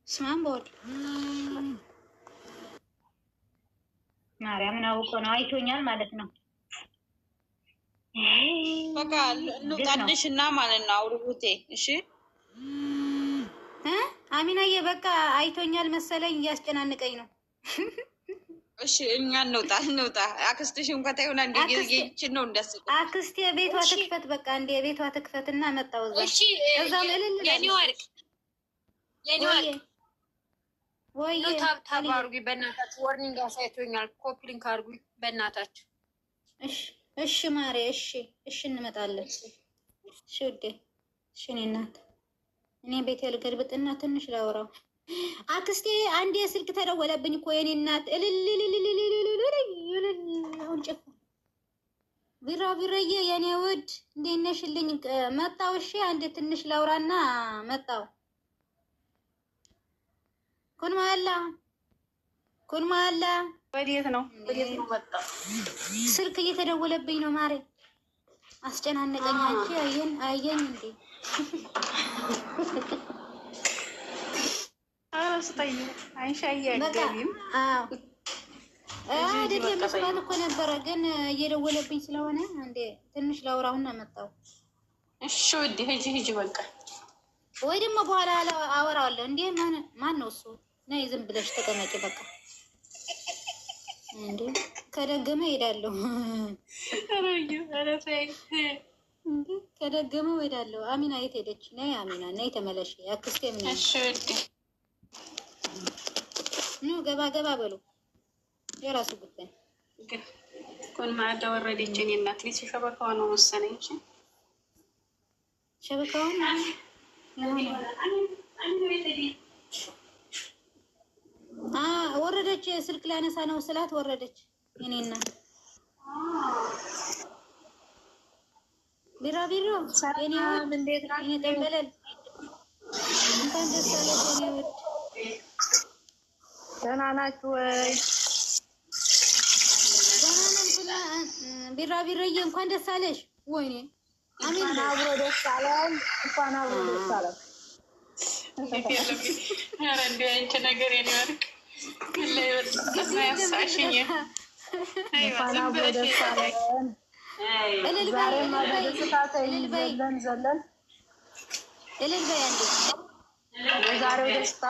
S1: ስማም ቦል ማርያምን አውቆ ነው አይቶኛል ማለት ነው።
S5: በቃ እንውጣልሽ እና ማለት ነው አውርቡቴ። እሺ
S1: አሚናዬ በቃ አይቶኛል መሰለኝ እያስጨናንቀኝ ነው።
S5: እሺ እኛ እንውጣ። አክስትሽን እንኳን ታይሆና እንደዚህ ነው እንዳስቀ
S1: አክስቴ ቤቷ ትክፈት። በቃ እንደ ቤቷ ትክፈት እና መጣው እዛ
S7: እሺ
S1: እዛም እልል
S7: የኔ ወርቅ ወይ ታብ አድርጉ በእናታችሁ። ወርኒንግ አሳይቶኛል። ኮፒ ሊንክ አድርጉ በእናታችሁ።
S1: እሺ ማሬ እሺ እንመጣለን። እሺ ውዴ እሺ። እኔ እናት እኔ ቤት ልገልብጥና ትንሽ ላውራው። አክስቴ አንዴ ስልክ ተደወለብኝ እኮ የኔ እናት አሁን ጭፍ ቢራቢሮዬ የኔ ውድ እንዴት ነሽልኝ? መጣው። እሺ አንዴ ትንሽ ላውራና መጣው። ኩን ማላ
S3: ወዴት ነው መጣ?
S1: ስልክ እየተደወለብኝ ነው ማሬ። አስጨናነቀኝ። አንቺ አየኝ እንዴ?
S3: አረስጠኝ አይሻዬ አገቢም
S1: አይደለም መስራት እኮ ነበረ፣ ግን እየደወለብኝ ስለሆነ አንዴ ትንሽ ላውራውና መጣው።
S3: እሺ ወዲ ሂጂ በቃ።
S1: ወይ ደግሞ በኋላ አወራዋለሁ። እንዴ ማን ነው እሱ? ነይ ዝም ብለሽ ተቀመጪ በቃ። እንዴ ከደገመ ሄዳለሁ። እንዴ ከደገመ ሄዳለሁ። አሚና የት ሄደች? ነይ አሚና ነይ ተመለሽ። አክስቴ ምን?
S3: እሺ ወዲ
S1: ኑ ገባ በሉ። የራሱ ጉዳይ
S3: ኩን ማዕዳ ወረደች። እኔ እናት ልጅ ሸበካዋ ነው መሰለኝ።
S1: ሸበካውን ወረደች። ስልክ ላነሳ ነው ስላት ወረደች። እኔ እናት ቢራቢሮ የኔ ውድ እንዴት ነው? እኔ ጠንበለል እንኳን ደስ አለሽ የኔ ውድ።
S3: ደህና ናችሁ ወይ?
S1: ደህና ነን። ቢራቢሮዬ እንኳን ደስ አለሽ። ወይኔ አሜን።
S2: አብሮ ደስ አለን። እንኳን አብሮ ደስ አለን።
S3: ኧረ እንደው አንቺ ነገር የኔ ወርቅ ላይ ወጣ ያሳሽኝ።
S2: እንኳን አብሮ ደስ አለን። ዛሬ ማደረስታተኝ ዘለን
S1: እልል በይ አንዴ።
S2: የዛሬው ደስታ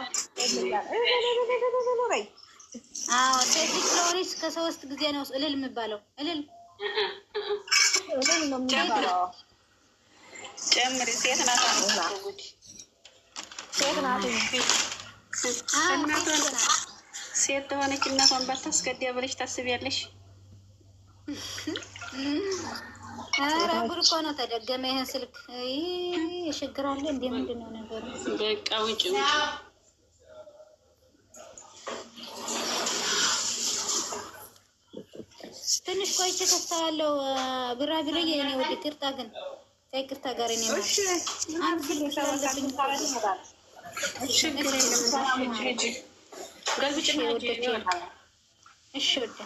S1: ሴት ልጅ ስለሆነች ከ3 ጊዜ ነው እልል የሚባለው። እልል
S2: ነው የሚባለው።
S3: ጨምሪ። ሴት ናት ሴት ሆነች እናቷን ባታስገድያ ብለሽ ታስቢያለሽ?
S1: ኧረ ጉድ እኮ ነው። ተደገመ ይሄን ስልክ ችግር አለ እንዴ? ምንድን ነው ነገሩ?
S3: በቃ ውጭ
S1: ትንሽ ቆይቼ ከፍተዋለሁ። ቢራቢሮዬ የኔ ወደ ይቅርታ ግን ከይቅርታ ጋር እኔ ማለት አንድ ስልክ ስላለብኝ እሺ ወደ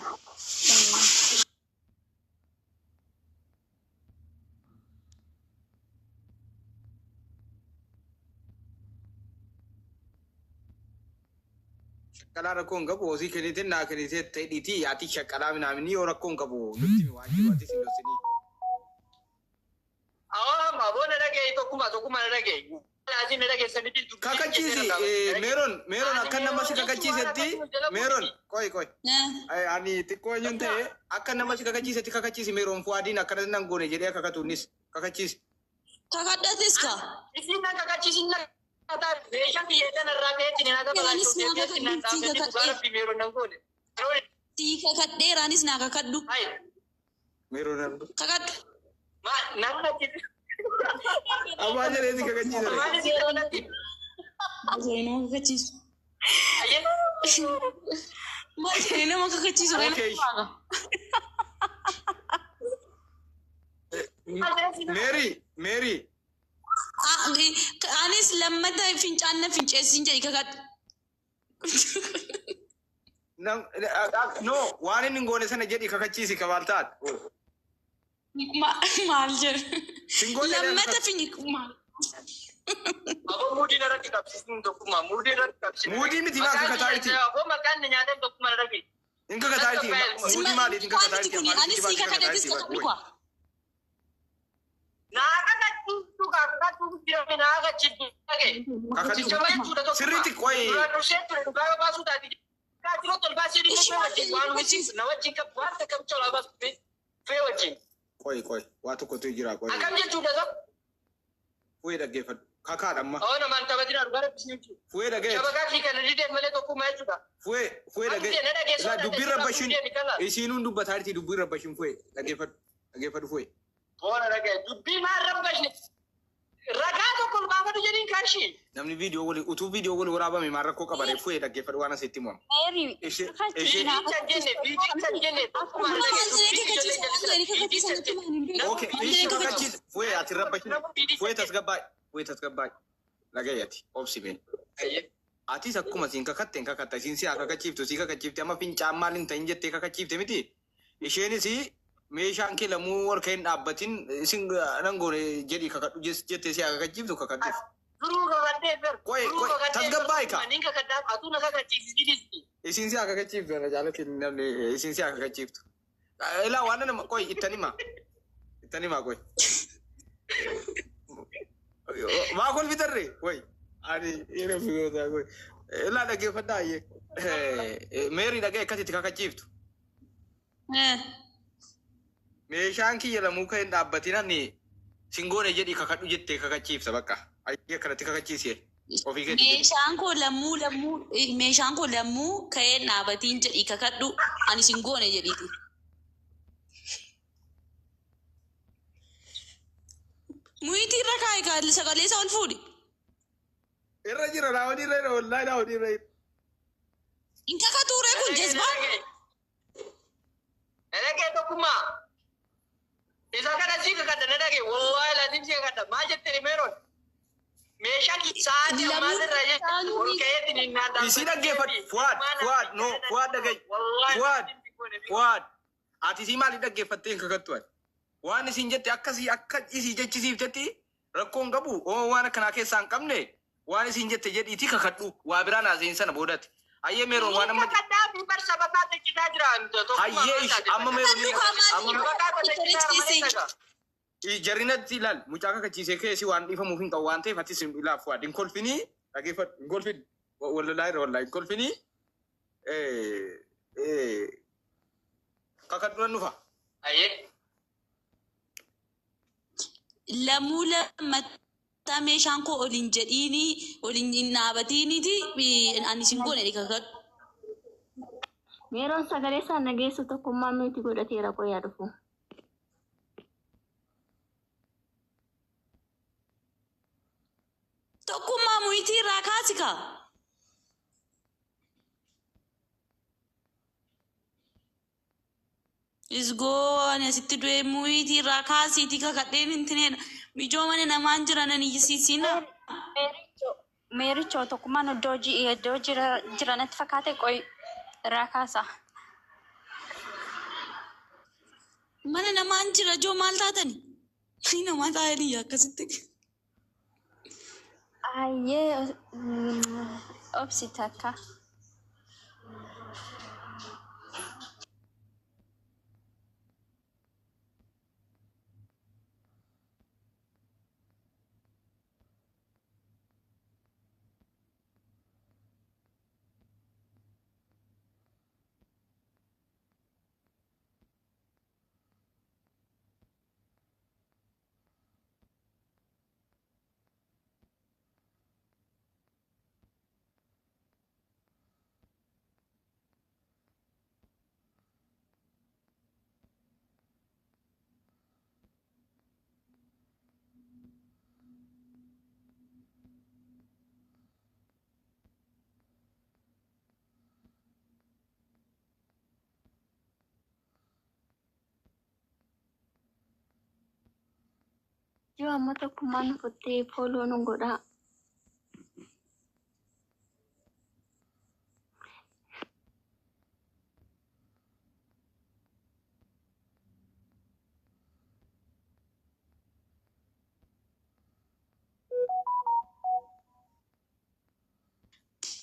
S8: Shakala rakkoon qabu hosii keniitiin naa keniitee ta'e dhiitii ati shakkalaa minaamini yoo rakkoon qabu nutti waan jiru ati sin dhoksinii.
S9: Maboona dhagee tokkuma dhagee.
S8: Kakachiisi meeroon akka nama si kakachiisetti meeroon qoy ani xiqqoo eenyuun ta'e akka nama si kakachiisetti kakachiisi meeroon fuwaadiin akkana nan goone jedhee kakatuunis kakachiisi.
S9: Kakadhatis ka. Isin na kakachiisin na. Kakadheeraanis naa kakadhu. Kakadhu.
S8: Abbaa jedheesi kakachiisa.
S9: Nama kakachiisu. Nama kakachiisu.
S8: Mary
S9: Anis lammata fincaanna finceessin jedhi kakat.
S8: No, waan inni goone sana jedhi kakachiisi kabaaltaat.
S9: Maal jedhu. Lammata maal.
S10: Aboo muudii irratti qabsiisuun tokkummaa muudii irratti qabsiisuun.
S8: Muudii miti maa akka kataa'iti.
S10: Aboo maqaan nyaata tokkummaa irratti.
S8: Inka kataa'iti. Muudii maaliif inka kataa'iti.
S9: Anis ni kakadhetis kakadhu kwa.
S8: Sirriitti qoyi. Qoyi waa tokkotu jira qoyi. Fuudhee dhaggeeffadhu. Kakaadhamma. Fuudhee dhaggeeffadhu. Fuudhee dhaggeeffadhu. Dubbiin rabbashin isiinuun dubbataa jirti dubbiin rabbashin fuudhee dhaggeeffadhu fuudhee.
S10: Boona dhagee dubbii maal rabbashne ragaa tokko baafatu jedhiin karshii.
S8: Namni viidiyoo wali utuu viidiyoo wali waraabame maal rakkoo qabare fuudhee dhaggeeffadhu waan asitti himamu. Okay, ishee kakachiisa fuudhee ati rabbashin fuudhee tasgabbaay dhagayeeti obsimee. Atis akkuma siin kakatteen kakatta isiin si kakachiiftu si kakachiifte amma fincaan maaliin ta'in jettee kakachiifte miti. Isheenis meeshaan kee lamuu ol ka'in dhaabbatiin isin nan goone jedhii kakadhu jettee si kakachiiftu kakadhuuf. Qoy tasgabbaay ka. Isin si kakachiiftu ana jaalatiin namni isin si kakachiiftu. Ilaa waan nama qoy ittanima qoy. Maa kol bitarre qoy. Ani yeroo fiigota qoy. Ilaa dhaggeeffadhaa meerii dhagee akkasitti kakachiiftu. Meeshaan kiyya lamuu kan hin dhaabbatin ani singoone jedhii kakadhu jettee kakachiifta bakka. Ayyee kanatti kakachiisee ofii keetti.
S9: Meeshaan koo lammuu kan hin dhaabbatin jedhii kakadhu ani singoone jedhiiti. Muyitii irra kaa'e kaalli sagalee isaa ol fuudhi.
S8: Irra jira naawwan irra jira wallaahi naawwan irra jira.
S9: Inka katuuree kun jezbaan.
S10: Dhagee tokkummaa. Isa kana sii kakadda na dhagee wallaahi laatiin sii kakadda maal jettee meeroon. Meeshaan sa'aatii ammaa irra jechuun ol ka'eetiin hin naannaa.
S8: Isii dhaggeeffadhu Fuwaad dhagaye. Fuwaad ati isii maaliif dhaggeeffattee hin kakattu ati? Waan isin jette akkasii akka isii jechisiiftetti rakkoon qabu waan akkanaa keessaa hin qabne waan isin jette jedhiiti kakadhu waa biraan haasa'in sana boodatti. Hayyee meeroon waan amma. Hayyee amma meeroon jarrinatti ilaal mucaa kakachiisee keessi waan dhiifamuuf hin qabu waan ta'eef atis ilaaf waa hin kolfinii dhaggeeffadhu hin kolfin wallolaa irra wallaa hin kolfinii kakadhu nan dhufa.
S9: Lamuu lammataa meeshaan koo oliin jedhiini oliin hin dhaabatiiniti ani singoone kakadhu.
S11: Meeroon sagalee isaan nageessu tokkummaa nuti godhateera qoyaa dhufu.
S9: Tokkummaa muyitii irraa kaasika. Isgoo ani asitti du'e muyitii irraa kaasiiti kakadheen hintineedha. Mijoomani namaan jiranan iyyisiisina.
S12: Meerichoo tokkummaan iddoo jiranitti fakkaate qoy irraa kaasa.
S9: Mana namaan jira joo maal taatani? Namaa taa'anii akkasitti.
S12: Ayyee obsi takka.
S11: Ijoo amma tokkummaan uffattee fooloo nu godhaa.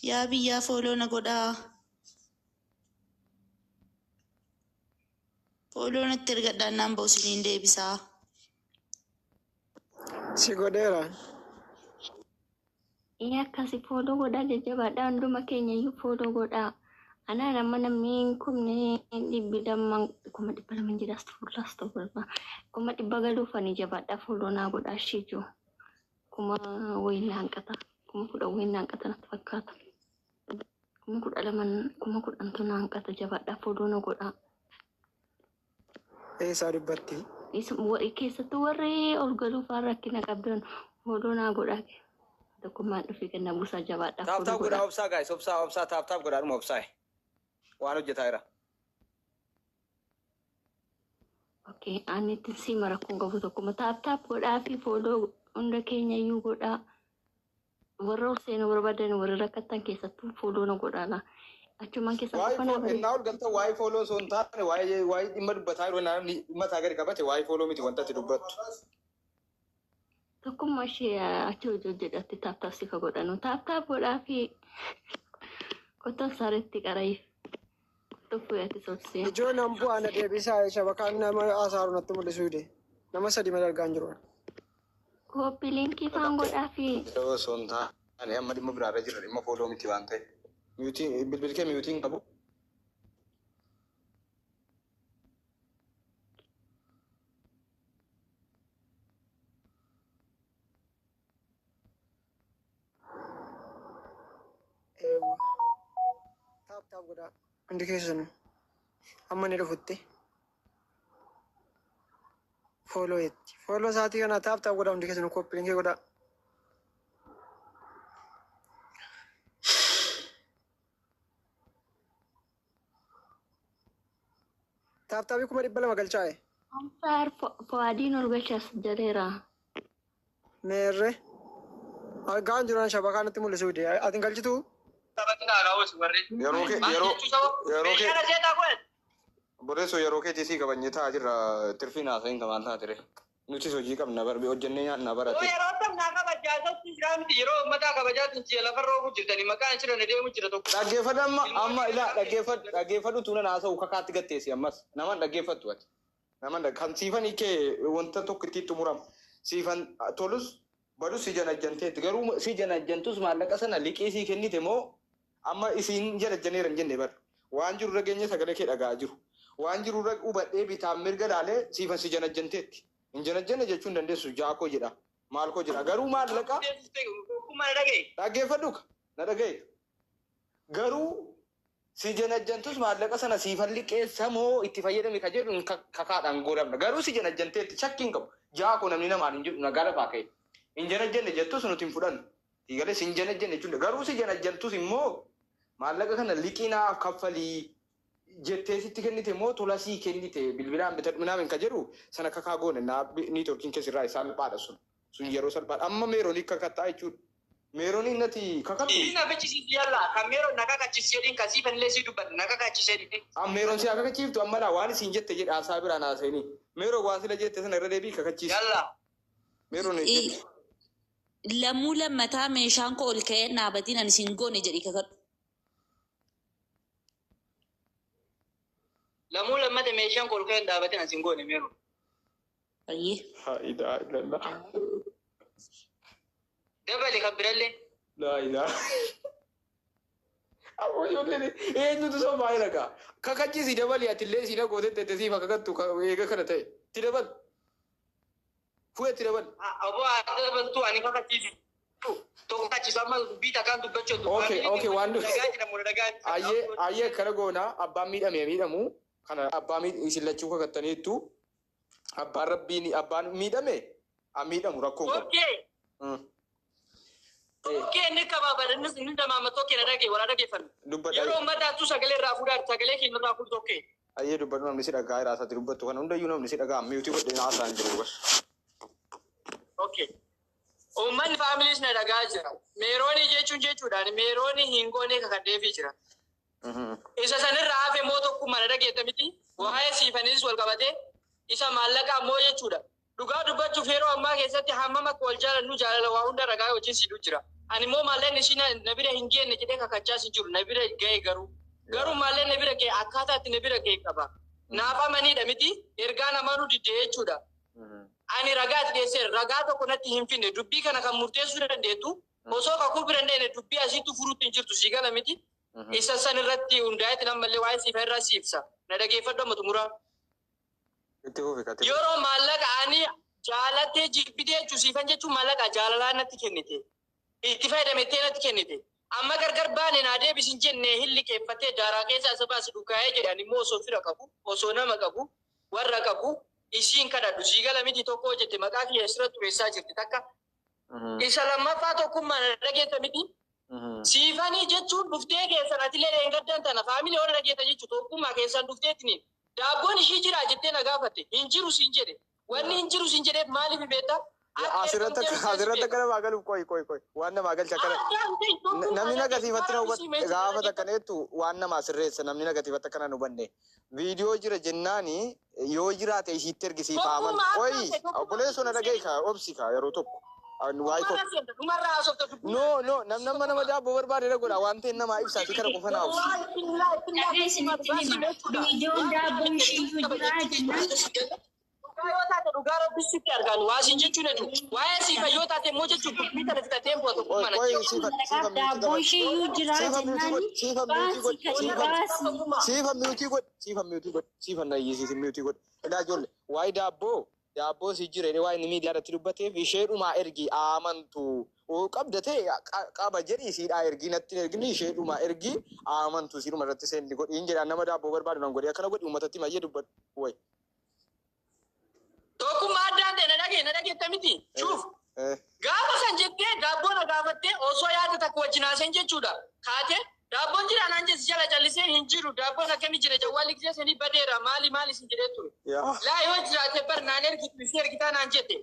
S9: Yaa biyyaa fooloo na godhaa. Fooloo natti ergadhaan naan ba'u isiniin deebisaa.
S13: Si godheera.
S11: Akkasi fooloo godhaa jajjabaadhaa hunduma keenya iyyuu fooloo godhaa. Anaa nama namni kumni 200 jira astafurlaas ta'uu barbaada. 100 galuufanii jabaadhaa fooloo naa godhaa ishee kuma wayii hanqata. Kuma 10 wayii hanqata natti fakkaata. Kuma 10 hanqata jabaadhaa fooloo na godhaa.
S13: Eessaa dubbatti?
S11: Keessattuu warri ol galuufaa rakkina qabdan fooloo naa godhaa. Tokkummaan dhufee kenna buusaa jabaadhaa.
S8: Taaptaap godhaa obsaa gaayis obsaa taaptaap godhaadhuma obsaa. Waan hojjetaa jira.
S11: Okay, ani itti si mara kun qabu tokkuma taaptaap godhaa fi fooloo hunda keenya iyyuu godhaa. Warra ol seenuu barbaadan warra rakkatan keessattuu fooloo na godhaa. Achumaan keessatti
S8: innaa ol galta waa'ee fooloo osoo hin taane waa'ee dhimma dubbataa yeroo namni dhimma isaa gadi qabate waa'ee fooloo miti wanta itti dubbattu.
S11: Tokkummaa ishee achi hojjedhatti taaptaap sifa godhanu. Taaptaap godhaa fi qottoo saaretti qarayiif. Qottoo ati sobsee.
S13: Ijoon ambuu ana deebisaa shabakaan nama asaaru natti mul'isuu de. Nama 3 malee argaan jiru.
S11: Kooppi liinkii faan godhaa fi.
S8: Osoo hin taane amma dhimma biraarra jira dhimma fooloo miti waan ta'e. Bilbil kee miyuutiin qabu.
S13: Taaptaap godhaa. Hundi keessanuu. Amma ni dhufutti. Fooloo jetti. Fooloo isaatii kana taaptaap godhaa hundi keessanuu kooppi liinkii godhaa. Taaptaabii 200 galchaa'e.
S11: Ansaar fo'aadiin ol galchaas jedheera.
S13: Meerre. Argaan jiran shabakaan natti mul'isuu de. Ati galchituu?
S8: Yeroo keetii sii qabanyee taa'aa jirra tirfiin haasa'iin qabaan taatire. Nuti hojii qabna barbi hojjennee nyaanna barate.
S10: Yeroo sabnaa kabajaa tokko jira miti yeroo uummataa kabajaa tinchee lafarra oofuu jirtanii maqaan jiran deemu jira tokko.
S8: Dhaggeeffadhu amma ilaa dhaggeeffadhu tuunan haasa'u kakaatti gatteessi ammas naman dhaggeeffattu ati. Naman kan siifan hiikee wanta tokko itti xumuramu. Siifan tolus badus si janajjanteetti garuu si janajjantus maallaqa sana liqii sii kennite moo amma isiin janajjaneera hin jenne bara. Waan jiru dhageenya sagalee kee dhagaa jiru. Waan jiru hubadhee bitaan mirga laalee siifan si janajjanteetti. Injanajjanne jechuun dandeessu jaakoo jedha. Maal koo jedha. Garuu maallaqa. Dhaggeeffadhu na dhagaye. Garuu si janajjantus maallaqa sana siifan liqeessa moo itti fayyadame ka jedhu kakaadhaan godhamna. Garuu si janajjanteetti shakkiin qabu. Jaakoo namni namaan hin jedhu nagaa lafaa ka'e. Injanajjanne jettus nuti hin fudhannu. Dhiigalee si injanajjanne jechuudha. Garuu si janajjantus immoo maallaqa kana liqinaaf kaffalii. Jettee sitti kennite moo tola sii kennite bilbilaan bitadhumnaamin ka jedhu sana kakaa goone niitoorkiin keessirraa isaan salphaadha sun yeroo salphaadha amma meeroonii kakattaa jechuudha. Meeroonii nati kakattu.
S10: Inni afichisiisi yalla kan meeroon na kakachisiisee dhiin kan siifan illee sii dubbatu na kakachisee dhiin.
S8: Meeroon si kakachiiftu ammalaa waan isiin jette jedha haasaa biraan haasa'ini. Meeroo waan sila jette sana irra deebii kakachiisi.
S10: Yalla.
S8: Meeroon
S9: Lammuu lammataa meeshaan koo ol ka'ee dhaabatiin ani siin goone jedhi kakadhu.
S10: Lammuu lammata meeshaan koo ol ka'ee dhaabatiin ani siin goone meeroo.
S9: Ayyee.
S8: Faayidaa ilaalaa.
S10: Dabale kan birallee.
S8: Faayidaa. Ammoo ijoolleen eenyutu soo baay'ee dhagaa. Kakachiisi dabalee atillee siina gootetti siifa kakattu eega kana ta'e. Ti dabal. Fuu'etti dabal.
S10: Aboo haa dabaltu ani kakachiisi. Tokko kachiisu amma biita kan dubbachuu.
S8: Okay waan ayyee kana goonaa abbaan miidhamu. Kana abbaa isin kakattaniittu abbaan rabbiin abbaan miidhame miidhamu rakkoon qabu.
S10: Okkee inni qabaabadha innis inni damaammatoo keenya dhagee wala dhageeffannu. Yeroo ummataattu sagalee irraa fuudhaa sagalee keenya irraa fuudhu tokkee.
S8: Ayyee dubbatu namni si dhagaa irraa isaatti dubbattu kana hundayyuu namni si dhagaa miutii godhee haasaan jiru.
S10: Okay. Uummanni faamiliis na dhagaa jira. Meeroonii jechuudhaan meeroonii hin goone kakaddeefii jira. Isa sanirraa hafe immoo tokkummaa na dhageetta miti. Waa'ee siifaniis wal qabatee isa maallaqa ammoo jechuudha. Dhugaa dubbachuuf yeroo ammaa keessatti hammam akka wal jaalannu jaalala waa hunda ragaa wajjin siduu jira. Ani immoo maallaqni ishii na bira hin geenne jedhee kakachaas hin jiru. Na bira ga'e garuu maallaqni na bira ga'e akkaataa itti na bira ga'e qaba. Naaf amanidha miti ergaa namanuu diddee jechuudha. Ani ragaa itti dhiyeessee ragaa tokko natti hin finne dubbii kana kan murteessuu dandeettu osoo kakuu bira hin dhayne dubbii asitti furuutti hin jirtu sii gala miti. Isa san irratti hundaa'etti nammallee waa'ee siifa irraa siibsa. Na dhageeffadhu amma xumuraa. Yeroo maallaqa ani jaalattee jibbitee jechuun siifan jechuun maallaqa jaalalaa natti kennite. Itti fayyadamettee natti kennite. Amma gargar baane naa deebisin jennee hin liqeeffatee daaraa keessa asa baasi dhugaa'ee jedhan immoo osoo fira qabu, osoo nama qabu, warra qabu, isiin kadhadhu sii gala miti tokko jette maqaa kiyya asirra tureessaa jirti takka. Isa lammaffaa tokkummaa na dhageetta miti. Siifanii jechuun dhuftee keessan atilee dheengaddan tana faamilii warra dhageetta jechuun tokkummaa keessan dhufteettiniin daabboon ishii jira jettee na gaafatte hin jiru siin jedhe. Wanni hin jiru siin jedheef maaliif beektaa?
S8: Asirratti akkana maagaluuf qoy waan namaa galcha akkana namni negatiivatti na hubatte gaafa takkaneettu waan namaa sirreessa namni negatiivatti akkana nu hubanne viidiyoo jira jennaani yoo jiraate ishiitti ergisiifaaman qoy obboleessoo na dhageeka obsika yeroo tokko no nama nama daabboo barbaade dhagodha waan ta'e namaa ibsaati kana qofa naa
S1: Viidiyoon daabboo ishiiyyuu jiraa jennaan.
S10: Yoo taate dhugaa rabbisitti argaan waasiin jechuun jechuudha. Waa'ee siifa yoo taate immoo jechuudha dubbii kana fixatee bu'atu mana
S1: Daabboo ishiiyyuu jiraa jennaan.
S8: Siifa nayyisiisin miutii godhe. Ilaa ijoollee waa'ee daabboo si jira waa'ee inni miidiyaa irratti dubbateef isheedhumaa ergi amantu qabda ta'e qaba jedhii siidhaa ergi natti ergini isheedhumaa ergi amantu siidhuma irratti seenni godhi hin jedhaan nama daabboo barbaadu nan godhe akkana godhi uummatatti mayyee dubbadhu wayi.
S10: Tokkummaa addaan ta'e na dhageetta miti. Shuuf gaafa san jettee daabboo na gaafattee osoo yaada takka wajjin haasain jechuudha. Kaatee daabboon jira naan jees jala callisee hin jiru daabboon akkamii jira jawwaan liqisee sanii badeera maali sin jedhee ture. Laa yoo jiraate bar naan ergitu isee ergitaa naan jette.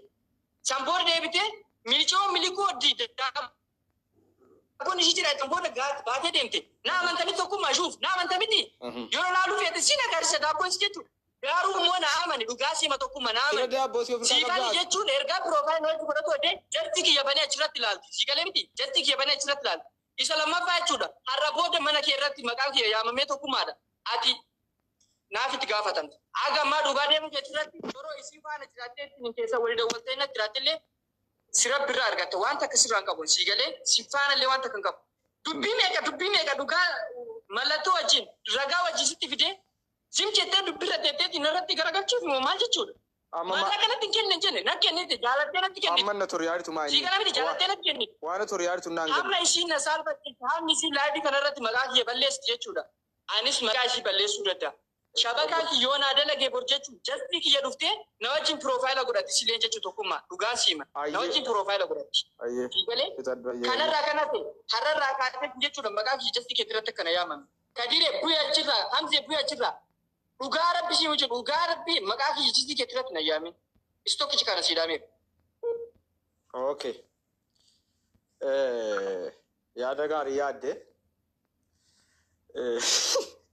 S10: Samboor deebitee milicoo milikoo diide daabboon ishii jira samboor baatee deemte. Na amantamitti tokkummaa shuuf na amantamiti. Yeroo laaluu feete si nagarisa daabboon si jechuudha. Garuu immoo na amani dhugaa siima tokkummaa na amani. Siifani jechuun ergaa piroofaayilii wajji godhatu hodhee jarti kiyya banee achirratti ilaalti. Si galee miti jarti kiyya banee achirratti ilaalti. Isa lammaffaa jechuudha. Har'a booda mana kee irratti maqaan kiyya yaamamee tokkummaadha. Ati naaf itti gaafatamta. Aga ammaa dhugaa deemu jechuudhaatti yeroo isii faana jiraattee ittiin keessa walii dawwaltee natti jiraattillee sirra birraa argatta. Wanta akka sirraan qabu si galee si faanallee wanta kan qabu. Dubbii meeqa dhugaa mallattoo wajjin ragaa wajjin sitti fidee Zim jettee dubbira teetteetti narratti garagalchuuf immoo maal jechuudha? Maal akkanatti hin kenne jenne na kennite jaalattee natti kennite.
S8: Amma na ture yaaditu maa inni?
S10: Sii kana miti jaalattee natti kennite.
S8: Waan ture yaaditu naan gadi.
S10: Hamma ishiin na saalfatte hammi ishiin laayidii kanarratti maqaa kiyya balleessi jechuudha. Anis maqaa ishii balleessuu danda'a. Shabakaa kiyyoo naa dalagee bor jechuun jastii kiyya dhuftee na wajjin piroofaayila godhatti silee jechuu tokkummaa dhugaa siima. Na wajjin piroofaayila godhatti. Galee kanarraa kan hafe har'arraa kaatee jechuudha maqaa kiyya jastii kee irratti akkana yaamame. Kadiree bu'ee achirraa hamzee bu'ee achirraa. Dhugaa rabbi si hojjetu dhugaa rabbi maqaa kiyya jastii kee irratti na yaame. Istokkichi kana siidhamee.
S8: Okay. Yaada gaarii yaadde.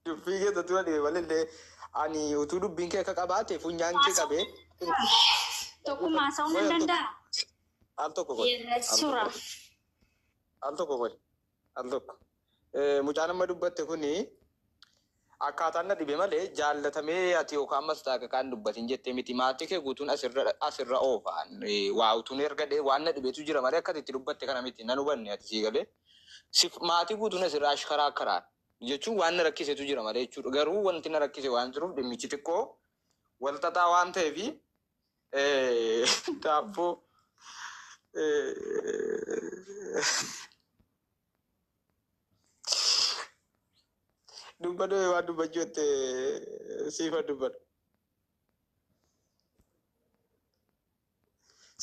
S8: Dubbii keessa tura dhibe malee ani utuu dubbiin kee akka qabaate funyaan kee qabee.
S1: Tokkummaa haasa'uu nan danda'a.
S8: Al tokko godhe.
S1: Suura.
S8: Al tokko godhe. Al tokko. Mucaan amma dubbatte kuni akkaataan na dhibe malee jaallatamee ati yookaan ammas kan dubbatin jettee miti maatii kee guutuun asirra oofaan waa utuun ergadhee waan na dhibeetu jira malee akkati itti dubbatte kana miti nan hubanne ati sii galee maatii guutuun asirraa ashkaraa akkaraan jechuun waan na rakkisetu jira malee jechuudha garuu wanti na rakkise waan jiruuf dhimmichi xiqqoo walxaxaa waan ta'eefi daabboo dubbadhu waan dubbachuu itti siifa dubbadhu.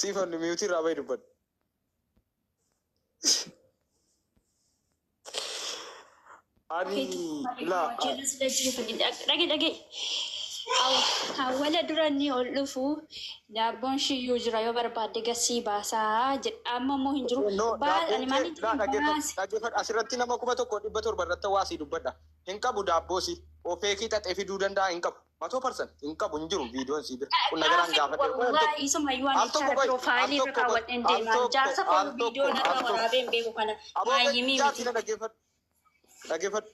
S8: Siifa miyuutii irraa bahi dubbadhu. Ani laa.
S1: Dhagee.
S12: hawwala duranii ol dhufu daabboon shiyyuu jira yoo barbaadde gasii baasaa jedha amma immoo hin jiru. Ani maaliif
S8: asirratti nama 1,700 irratti waasii dubbadha. Hin qabu daabboosi ofeekii xaxee fiduu danda'a hin qabu. 100% hin qabu hin jiru viidiyoon sii bira. Kun nagaraan gaafadhe.
S12: Isumayyuu ani isaa piroofaayilii irra kaawwadheen deema. Jaarsa foon viidiyoo narra waraabee hin beeku kana. Maayyimii miti.
S8: Dhaggeeffadhu.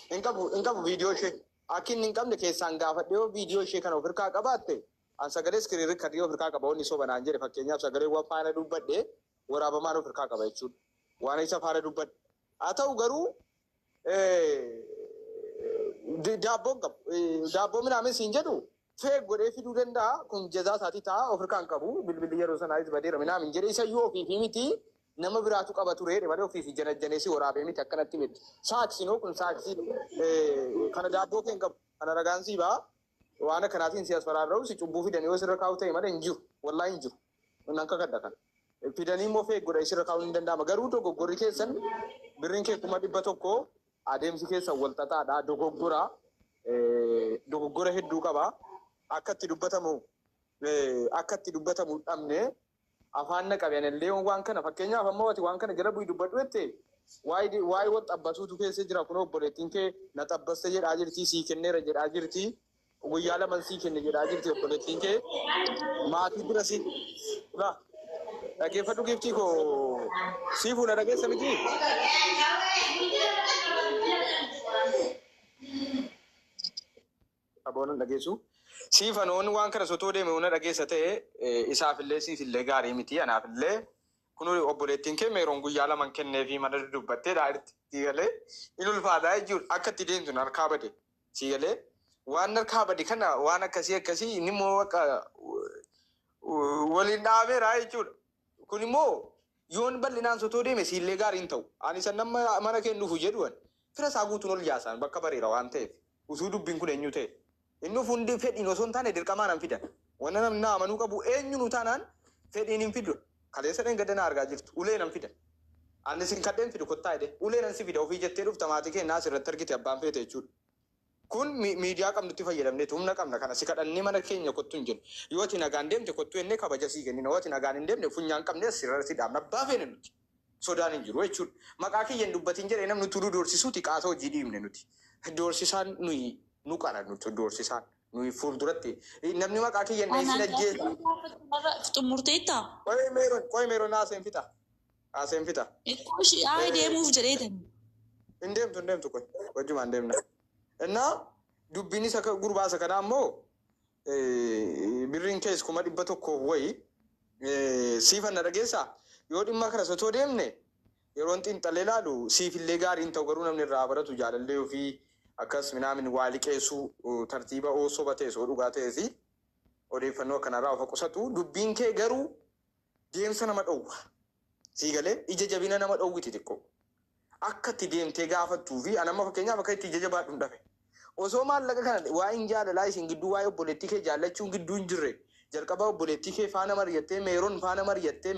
S8: Hin qabu viidiyoo ishee. Akkin hin qabne keessaan gaafadhe yoo viidiyoo ishee kana ofirkaa qabaatte an sagalee iskiriirri kadhii ofirkaa qaba wanni sobanaan jedhe fakkeenyaaf sagalee waan faana dubbadhe waraabamaan ofirkaa qaba jechuudha. Waan isa faana dubbadhe. Haa ta'u garuu daabboo minaamin siin jedhu feeg godhee fiduu danda'a kun jazaa isaatii ta'a ofirkaan qabu bilbilli yeroo sanaatis badeera minaamin jedhe isa yoo ofiifii miti nama biraatu qaba ture malee ofiifi janajjaneessi waraabee miti akkanatti miti. Saaksiinoo kun saaksii kana daabboo keen qabu kana ragaansii baa waan akkanaatiin si as faraarra'u si cubbuu fidanii yoo sirra kaa'u ta'e malee hin jiru wallaahi hin jiru. Nan kakadha kana. Fidanii immoo feeg godhee sirra kaa'uu hin danda'ama garuu dogoggorri keessan birriin kee 100 adeemsi keessan wal xaxaadha dogoggora hedduu qaba akka itti dubbatamu dhabne afaan naqaben illee waan kana fakkeenyaaf ammoo ati waan kana jala bu'i dubbadhu jette waa'ee wal xabbatuutu keessa jira kun obboleettiin kee na xabbaste jedhaa jirti sii kenneera jedhaa jirti guyyaa laman sii kenne jedhaa jirti obboleettiin kee maatii bira si dhaggeeffadhu giftii koo sii fuuna dhageessa miti. Aboonan dhageessu. Siifanoon waan kana sotoo deeme hunda dhageessa ta'e isaafillee siifillee gaarii miti anaafillee kun obboleettiin kee meeroon guyyaa laman kenneefi mana dubbattee daa'irti siigalee in ulfaataa jechuudha akka itti deemtu harkaa bade siigalee waan harkaa bade kana waan akkasii inni immoo akka waliin dhaabeera jechuudha kun immoo yoon bal'inaan sotoo deeme siillee gaarii hin ta'u ani san nama mana kennuufu jedhuun fira isaa guutuun ol yaasaan bakka bareera waan ta'eef utuu dubbiin kun eenyu ta'e. Inni fuundi fedhiin osoo hin taane dirqamaan hin fidan. Wanna namni amanuu qabu eenyuun taanaan fedhiin hin fidu. Kaleessa dheen gadana argaa jirtu. Uleen hin fidan. Ani isin kadheen fidu kottaa jedhe. Uleen hin si fida ofii jettee dhufta maatii kee naas irratti argite abbaan feete jechuudha. Kun miidiyaa qabnutti fayyadamneetu humna qabna kana si kadhannee mana keenya kottu hin jiru. Yoo ati nagaan deemte kottu ennee kabaja sii kennina. Yoo ati nagaan hin deemne funyaan qabne sirra si dhaabna abbaa feene nuti. Sodaan hin jiru jechuudha. Maqaa kiyyeen dubbatiin jedhee namni tuluu doorsisuuti qaasa hojii dhiibne nuti. Doorsisaan nuyi nu qara nuti doorsisaan nuyi fuulduratti namni maqaa kiyyeen dheessin ajjeesa.
S9: Xumurteetta.
S8: Qoy meeroon haaseen fita.
S9: Haa deemuuf jedheetan.
S8: Hin deemtu qoy wajjumaan deemna. Innaa dubbiin isa gurbaasa kanaa immoo birriin kees 100 wayi siifan na dhageessaa yoo dhimma kana sotoo deemne yeroon xiinxalee ilaalu siifillee gaariin ta'u garuu namni irraa baratu jaalallee ofii akkas minaamin waa liqeessuu tartiiba soba ta'e soo dhugaa ta'ee fi odeeffannoo kanarraa of qusatu dubbiin kee garuu deemsa nama dhowwa siigalee ija jabina nama dhowwiti xiqqoo akka itti deemtee gaafattuu fi anamma fakkeenyaaf akka itti ija jabaadhu hin dhabe osoo maallaqa kana waa'een jaalalaa isin gidduu waa'ee obboleettii kee jaallachuun gidduu hin jirre jalqaba obboleettii kee faana mari'attee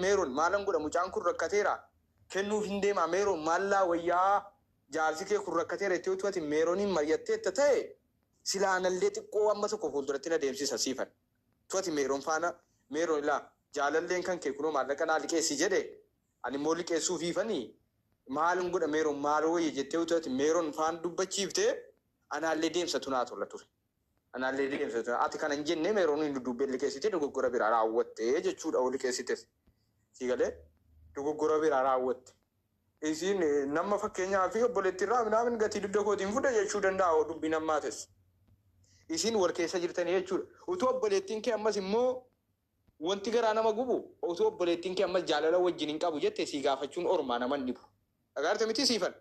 S8: meeroon maalan godha mucaan kun rakkateera kennuuf hin deemaa meeroon maallaa wayyaa jaarsi kee kun rakkateera itti utuu ati meerooniin mari'atteetta ta'e silaanallee xiqqoo amma tokko fuulduratti na deemsisa siifan. Tuati meeroon faana meeroon ilaa jaalalleen kan kee kunoo maallaqa naa liqeessi jedhe ani immoo liqeessuu fiifanii maalin godha meeroon maaloo wayya jettee utuu ati meeroon faana dubbachiiftee anaallee deemsatu naa tola ture. Anaallee deemsatu ati kana hin jenne meeroon hin dubbee liqeessitee dogoggora biraa raawwattee jechuudha oo liqeessites. Siigalee dogoggora biraa raawwatte. Isin nama fakkeenyaa fi obboleettii irraa minaamin gatii dugda kootiin fudha jechuu danda'a dubbii nammaates. Isin wal keessa jirtanii jechuudha. Utuu obboleettiin kee ammas immoo wanti garaa nama gubu utuu obboleettiin kee ammas jaalala wajjin hin qabu jette sii gaafachuun ormaa nama hin dhibu. Dhagaarte miti siifan.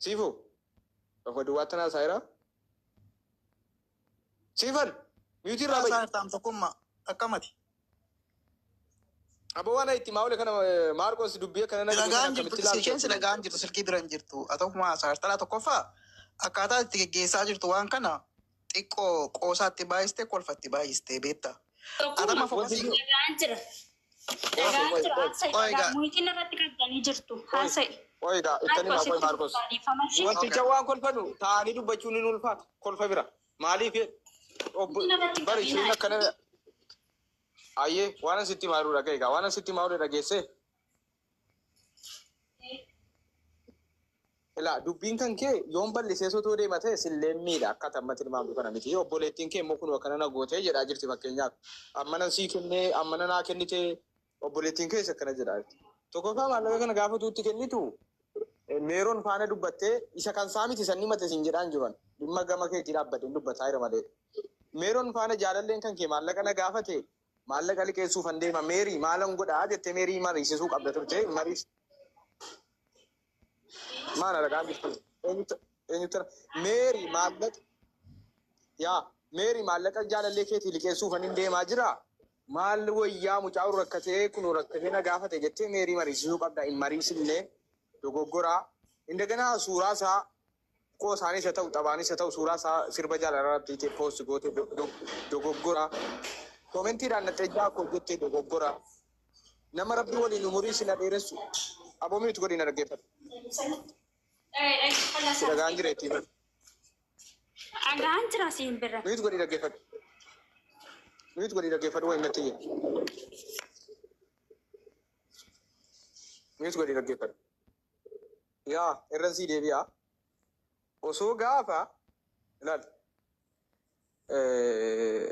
S8: Siifoo. Lafa duwwaatti naa saayiraa. Siifan. Miyuutii irraa bayi.
S14: Saayirtaan tokkummaa akkamati.
S8: Abbo waan itti maawule kana Maarqos dubbii kana nama
S14: dhagaan jirtu isheen dhagaan jirtu silkii bira hin jirtu atokuma saartala tokkoffaa akkaataa itti geggeessaa jirtu waan kana xiqqoo qoosaatti baay'iste kolfatti baay'iste beektaa. Atama fokkasi.
S12: Dhagaan jira. Muhitiin irratti qabdanii jirtu. Haasa'e.
S8: Oyigaa ittanii maa qoy Maarqos. Wanticha waan kolfanu taa'anii dubbachuun ni ulfaata kolfa bira maaliif bari isheen akkana ayyee waan sitti maaruu dhagaa egaa waan sitti maaruu dhageesse ilaa dubbiin kan kee yoon bal'isee sotoo deemate sillee miidha akka tammatti ilmaamtu kana miti obboleettiin kee immoo kun akkana na gootee jedhaa jirti fakkeenyaaf ammana sii kennee ammana naa kennite obboleettiin keessa akkana jedhaa tokkoffaa maallaqa kana gaafa tuutti kennitu meeroon faana dubbattee isa kan saamiti sanni mate siin jedhaan jiran dhimma gama keetii dhaabbateen dubbataa jira malee meeroon faana jaalalleen kan kee maallaqa na gaafate maallaqa liqeessuuf han deema meerii maalan godhaa jettee meerii mariisisuu qabda turte mariis maana dhagaa jirtu eenyutu meerii maallaqa yaa meerii maallaqa jaalallee keetii liqeessuuf han deemaa jira maal wayyaa mucaa rakkatee kun rakkatee na gaafate jettee meerii mariisisuu qabda hin mariisillee dogoggora indagana suuraa isaa koo isaanii isa ta'u xabaanis isa ta'u suuraa isaa sirba jaalalatti ta'e poost goote dogoggora koomentiidhaan na xejjaa koo jettee dogoggora nama rabbii waliin umurii sina dheeressu aboomiitu godhina dhaggeeffatu. Dhagaan jireetti.
S12: Dhagaan jira siin birra.
S8: Miitu godhii dhaggeeffatu. Miitu godhii dhaggeeffatu wayi natti jedhu. Miitu godhii dhaggeeffatu. Yaa irransii deebi'aa osoo gaafa ilaal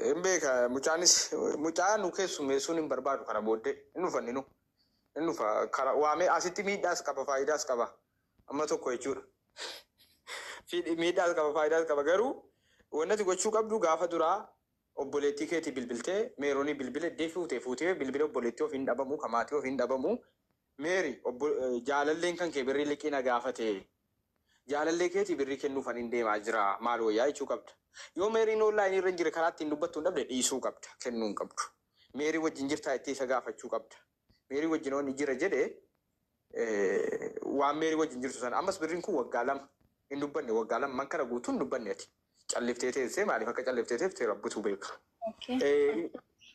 S8: hin beeka mucaan nu keessummeessuun hin barbaadu kana booddee hin dhufanni nu hin dhufa kara waamee asitti miidhaas qaba faayidaas qaba amma tokko jechuudha miidhaas qaba faayidaas qaba garuu wannati gochuu qabdu gaafa duraa obboleettii keetii bilbiltee meeroonii bilbile fuutee bilbile obboleettii of hin dhabamu kamaatii of hin dhabamu meeri jaalalleen kan kee birrii liqina gaafate jaalallee keetii birrii kennuuf hin deemaa jira maal wayyaa jechuu qabda yoo meeriin onlaayinii irra jira karaa ittiin dubbattuu hin dhabde dhiisuu qabda kennuu hin qabdu meerii wajjin jirtaa itti isa gaafachuu qabda meerii wajjin onni jira jedhe waan meerii wajjin jirtu sana ammas birriin kun waggaa lama hin dubbanne waggaa lama man kana guutuu hin dubbanne ati calliftee teessee maaliif akka calliftee teessee rabbutu beeka.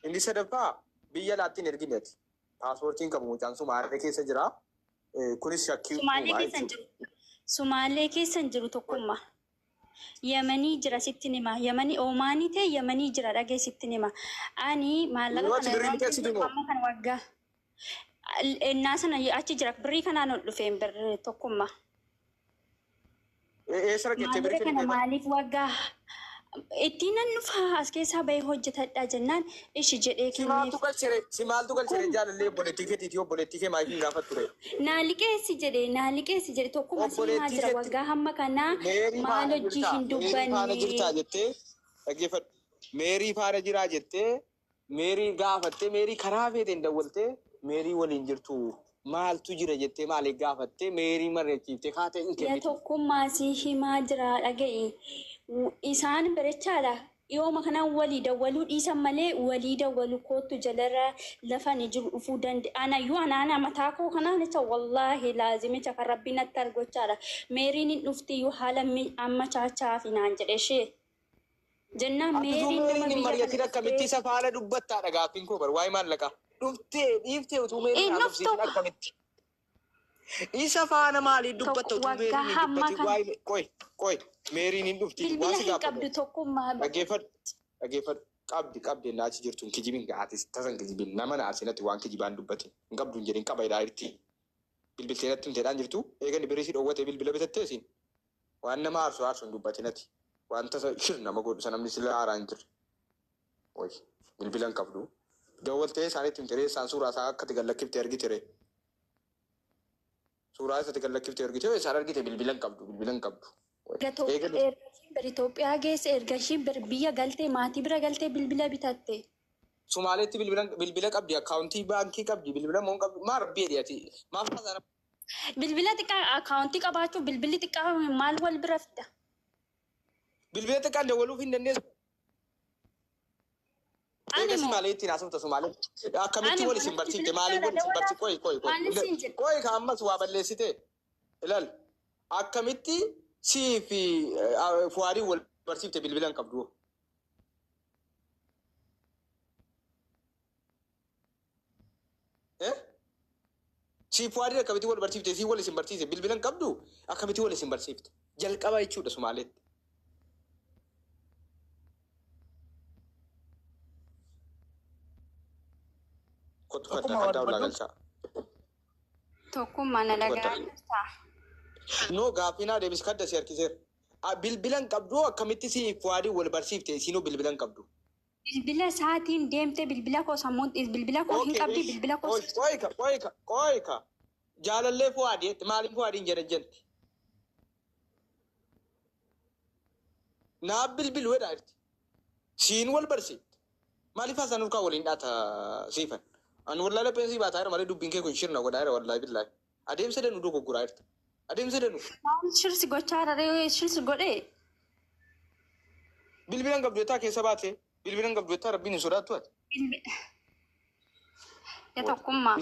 S8: Inni sadaffaa biyya laattiin ergine ati paaspoortiin qabu mucaan Sumaalee keessa jira kunis shakkii
S12: Sumaalee keessa jiru tokkummaa. Yemanii jira sitti nima. Yemanii Oomaanii ta'e Yemanii jira dhagee sitti nima. Ani maallaqa kana kan waggaa. Innaa sana achi jira birrii kanaan ol dhufeen birrii tokkummaa. Maallaqa kana maaliif waggaa? Ittiin nan dhufa as keessaa bahee hojjetadhaa jennaan ishi jedhee
S8: kenneef. Si maaltu galchee jaalallee obboleettii keetiiti obboleettii kee maaliif hin gaafatu ture?
S12: Naaliqeessi jedhee tokkuma siimaa jira waggaa hamma kanaa maal hojii hin dubbanne.
S8: Meerii faana jiraa jettee meerii gaafattee meerii karaa feeteen dawwaltee meerii waliin jirtu maaltu jira jettee maaliif gaafattee meerii mari'achiiftee kaatee hin kennitu.
S12: Tokkummaa si himaa jira dhaga'i. Isaan barechaadha yooma kanaan walii dawwaluu dhiisan malee walii dawwaluu kootu jalarra lafa ni jiru dhufuu danda'an ayyuu anaana mataa koo kanaan jecha wallaahi laazimicha kan rabbiin natti argochaadha meeriin hin dhufti iyyuu haala amma chaachaa fi naan jedhe ishee jennaan meeriin
S8: nama mari'atiin akkamitti isa faana dubbattaadha gaaffiin koo bar waa'ee maallaqaa dhuftee dhiiftee utuu meeriin haasofsiisin akkamitti isa faana maaliif dubbatta utuu meeriin hin dubbatti waa'ee qoy meeriin hin dhufti waan si
S12: qabdu tokkummaa
S8: dhaggeeffadhu qabdi naachi jirtuun kijibiin gaatis tasan kijibiin nama naasinatti waan kijibaan dubbate hin qabdu hin jedhin qaba irratti bilbiltee natti himteedhaan jirtu eegani birrii dhoowwatee bilbila bitattee siin waan nama aarsu hin dubbatinati waan tasa shir nama godhu sanamni sila haaraa hin jirre way bilbila hin qabdu dawwaltee isaaniitti himte isaan suuraa isaa akkati gallakkifte argite suuraa isaatti gallakkifte argite isaan argite bilbila hin qabdu.
S12: Itoophiyaa geesse erga isheen biyya galtee maatii bira galtee bilbila bitatte.
S8: Sumaaleetti bilbila qabdi akkaawuntii baankii qabdi bilbila moo qabdi maal rabbii hediyati maaf haasana.
S12: Bilbila xiqqaa akkaawuntii qabaachuu bilbilli xiqqaa maal wal bira fida.
S8: Bilbila xiqqaan dawwaluuf hin dandeessu. Eega Sumaaleetti naasofta Sumaalee akkamitti wal isin barsiifte maaliif wal isin barsiifte qoy ka ammas waa balleessite ilaal akkamitti sii fi fuwaadii wal barsiifte bilbila hin qabdu. Sii fuwaadii akkamitti wal barsiifte sii wal isin barsiise bilbila hin qabdu akkamitti wal isin barsiifte jalqaba jechuudha Sumaaleetti. Kottu kaddaa ulaa galchaa.
S12: Tokkummaa na dhagaa.
S8: No gaaffiinaa deebis kadda si harkiseera. Bilbilan qabdu akkamitti si fuwaadii wal barsiifte isinuu bilbilan qabdu.
S12: Bilbila isaatiin deemte bilbila koo sammuun bilbila koo hin qabdi bilbila koo.
S8: Qoyka jaalallee fuwaadii maaliin fuwaadiin jedhan jenti. Naaf bilbil wedhaa jirti. Siin wal barsiifte. Maaliif haasaan urkaa waliin dhaata siifan. Ani wallaahi lapheen baataa jira malee dubbiin kee kun shirna godhaa jira wallaahi billaahi. Adeemsa danuu dogoggoraa jirti. Adeemsa danuu.
S12: Shirsi gochaa dharee shirsi godhee.
S8: Bilbilan qabdootaa keessa baate bilbilan qabdootaa rabbiin hin sodaattu ati.
S12: Ya tokkummaa.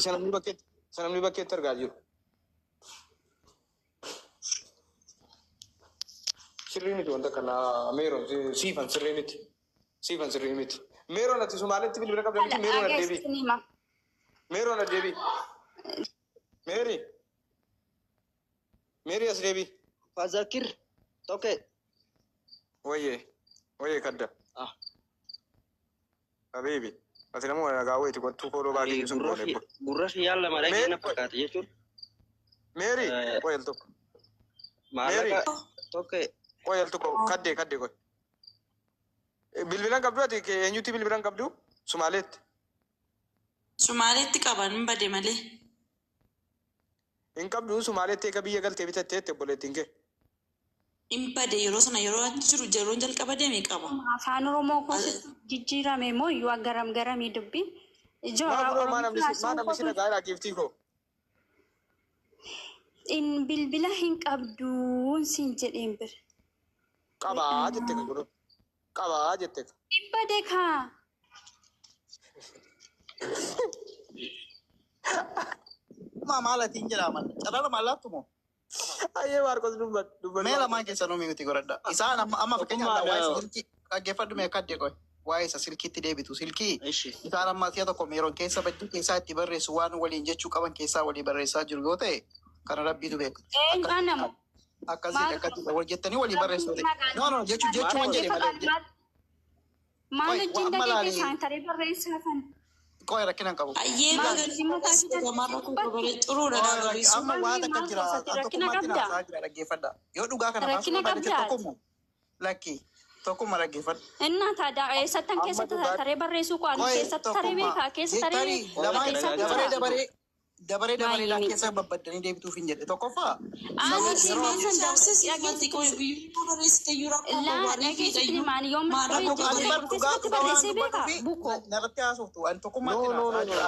S8: Sanamni bakkeetti argaa jiru. Sirrii miti wanta kana meeroon siifan sirrii miti. Siifan sirrii miti. Meeroon ati Sumaaleetti bilbila qabda miti meeroon addeebii. Meeroon addeebii. Meeri as deebii.
S15: Fazakir toke.
S8: Wayyee kadda. Habiibi. Ati namoo nagaa wayiiti kottuu kooloo baagii sun goone.
S15: Gurra yalla malee na fakkaate jechuun.
S8: Meeri qoyal tokko.
S15: Maallaqa toke.
S8: Qoyal tokko kaddee qoy. Bilbilan qabdu ati eenyutti bilbilan qabdu? Sumaaleetti.
S9: Sumaaleetti qaban hin bade malee.
S8: Hin qabdu Sumaaleetti eega biyya galtee bitattee obboleettiin kee.
S9: Hin bade yeroo sana yeroo achi jiru yeroon jalqaba deeme qaba.
S12: Afaan Oromoo koositti jijjiirame moo yoo garamii dubbi.
S8: Maa namni si nagaa jira giiftii koo.
S12: In bilbila hin qabduun siin jedheen bir.
S8: Qabaa jette ka godhu. Qabaa jette ka.
S12: Hin bade kaa.
S14: Maalatiin jedhaman carraa maalaattu moo?
S8: Ayyee Maarqos dubbannu.
S14: Mee lamaan keessa nuu miti godhadha. Isaan amma fakkeenyaaf waa'ee silkii dhaggeeffadhu mee kaddee qoy. Waa'ee isa silkiitti deebitu silkii. Isaan amma si'a tokko meeroon keessa badduu keessaa itti barreessu waan waliin jechuu qaban keessaa walii barreessaa jiru yoo ta'e kana rabbiitu beeka. Akkasii wal jettanii walii barreessu. No jechuun jedhe malee.
S12: Maal wajjin dhaggeeffee isaan taree barreessaa kan.
S14: Qoy rakkinan qabu.
S9: Ayyee
S14: Amma waan akka jira tokkummaatti naasaa jira dhaggeeffadha. Yoo dhugaa kana baasuu barbaadde tokkummaa lakkii tokkummaa dhaggeeffadha.
S12: Innaa taadaa eessattan keessatti taree barreessuu qo'an keessatti taree beekaa keessa taree
S14: dabaree keessa babbaddanii deebituuf hin jedhe tokkoffaa. Narratti haasoftu ani tokkummaatti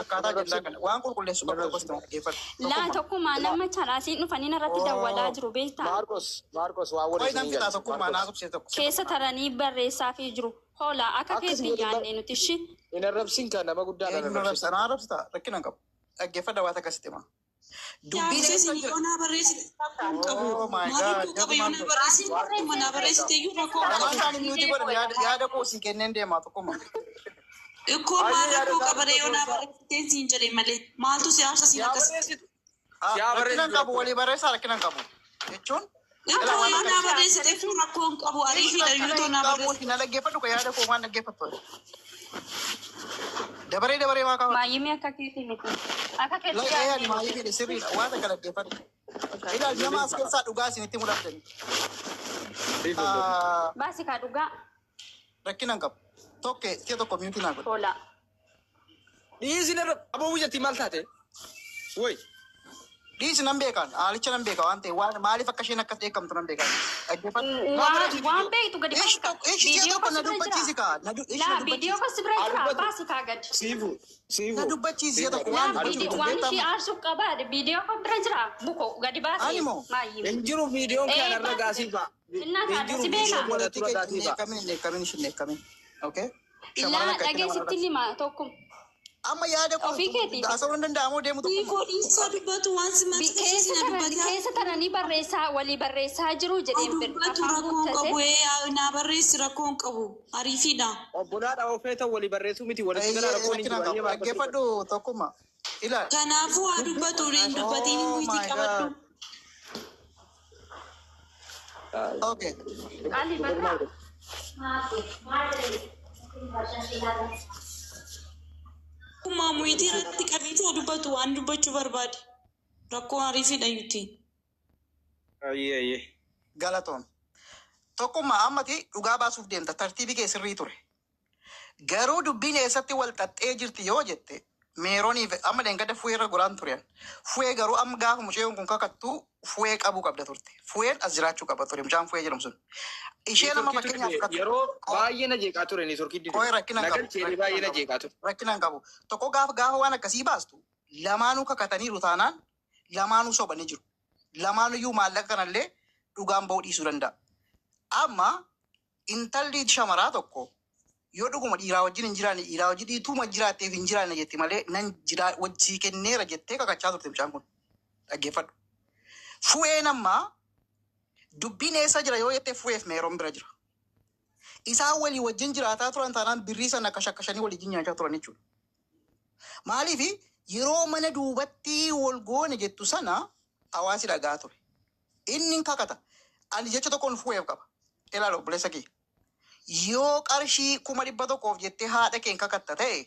S14: akkaataa jallaa kana waan qulqulleessu qabdu tokkos dhaggeeffadha.
S12: Laa tokkummaa nama chalaasiin dhufanii narratti dawwalaa jiru beektaa.
S8: Maarqos waa waliin
S14: hin galu. Tokkummaa naasubsee tokko.
S12: Keessa taranii barreessaa fi jiru. Hoolaa akka keessa hin yaadne nuti shi.
S8: Hin arrabsin kan nama guddaa
S14: arrabsita rakkinan qabu. Dhaggeeffadha waan akkasitti maa.
S9: Dubbiin yoonaa barreessite qabu. Maaliif qaba yoonaa barreessite iyyuu rakkoo qaba.
S14: Yaada koosii kenneen deemaa tokkummaa.
S9: Ikkoo maal rakkoo qaba yoonaa barreessiteen siin jedhe malee maaltu siyaasa siin akkas.
S14: Rakkinan qabu walii barreessaa rakkinan qabu jechuun.
S9: Ikkoo yoonaa barreessite fi rakkoon qabu ariifiidha yoo toonaa barreessite.
S14: Na dhaggeeffadhu ka yaada koo waan dhaggeeffattu. Dabaree waa kaawwatu.
S12: Maayyimii akka keetii miti. Akka keetii
S14: yaadni maayyimii sirriidha waan akka dhaggeeffadhu. Ilaal nama as keessaa dhugaa isinitti mul'atani.
S12: Baasi kaa dhugaa.
S14: Rakkinan qabu. Si'a tokko miyuutii naa godhu.
S12: Tola.
S8: Dhiisi na aboo biyyatti maal taate? Woy.
S14: Dhiisi nan beekan haalicha nan beeka waan ta'e maaliif akka isheen akkas eegamtu nan beekan.
S12: Waan beektu gadi
S14: baasika. Si'a tokko na dubbachiisi kaa.
S12: Viidiyoo gosi bira jira baasi kaa gadi.
S8: Siifu.
S14: Na dubbachiisi si'a tokko
S12: waan ishii aarsuu qaba viidiyoo kan bira jira buko gadi baasi.
S14: Animo.
S8: Hin jiru viidiyoon kan irra gaasiifa.
S12: Innaa taate si beeka.
S14: Neekkamin. Okay.
S12: Illaa dhageessitti lima tokko.
S14: Amma yaada koo haasawuu hin danda'amu deemu tokko.
S9: Dhiisaa dubbatu waan simatti
S12: keessa taranii barreessaa walii barreessaa jiru jedheen
S9: dubbatu rakkoon qabu naa barreessi rakkoon qabu ariifiidha.
S8: Obbolaadha ofeeta walii barreessuu miti walitti gara rakkoon hin jiru.
S14: Dhaggeeffadhu tokkummaa. Ilaal.
S9: Kanaafuu haa dubbatu hin dubbatiin wiitii qabadhu.
S14: Okay.
S12: Ali barraa.
S9: Kuma muitii irratti qabiitu dubbatu waan dubbachuu barbaade. Rakkoo ariifiidha yuuti.
S8: Ayyee.
S14: Galatoon. Tokkummaa ammati dhugaa baasuuf deemta tartiibii kee sirrii ture. Garuu dubbiin eessatti wal xaxxee jirti yoo jette meerooniif amma dengada fu'eerra goraan turan. Fu'ee garuu amma gaafa muceen kun kakattu fu'ee qabuu qabda turte. Fu'een as jiraachuu qaba ture mucaan fu'ee jedhamu sun. Isheen amma fakkeenyaaf
S8: yeroo baay'ee na jeeqaa ture ni sorkii
S14: Qoy rakkinaan qabu.
S8: baay'ee na jeeqaa ture.
S14: Rakkinaan qabu. Tokko gaafa waan akkasii baastu lamaanuu kakataniiru taanaan lamaanuu sobanii jiru. Lamaanuyyuu maallaqa kanallee dhugaan ba'uu dhiisuu danda'a. Amma intalli shamaraa tokko yoo dhuguma dhiiraa wajjin hin jiraanne dhiiraa wajjin dhiituma jiraatteef hin jiraanne jetti malee nan jiraa wajjii kenneera jettee kakachaa turte mucaan kun. Dhaggeeffadhu. Fu'een ammaa dubbiin eessa jira yoo jettee fu'eef meeroon bira jira. Isaan walii wajjin jiraataa turan taanaan birrii sana akkashanii waliin nyaachaa turan jechuudha. Maaliif yeroo mana duubatti wal goone jettu sana hawaasi dhagaa ture. Inni kakata. Ani jecha tokkoon fu'eef qaba. Ilaalo obboleessa kee. Yoo qarshii 100,000 jettee haadha keen kakatta ta'e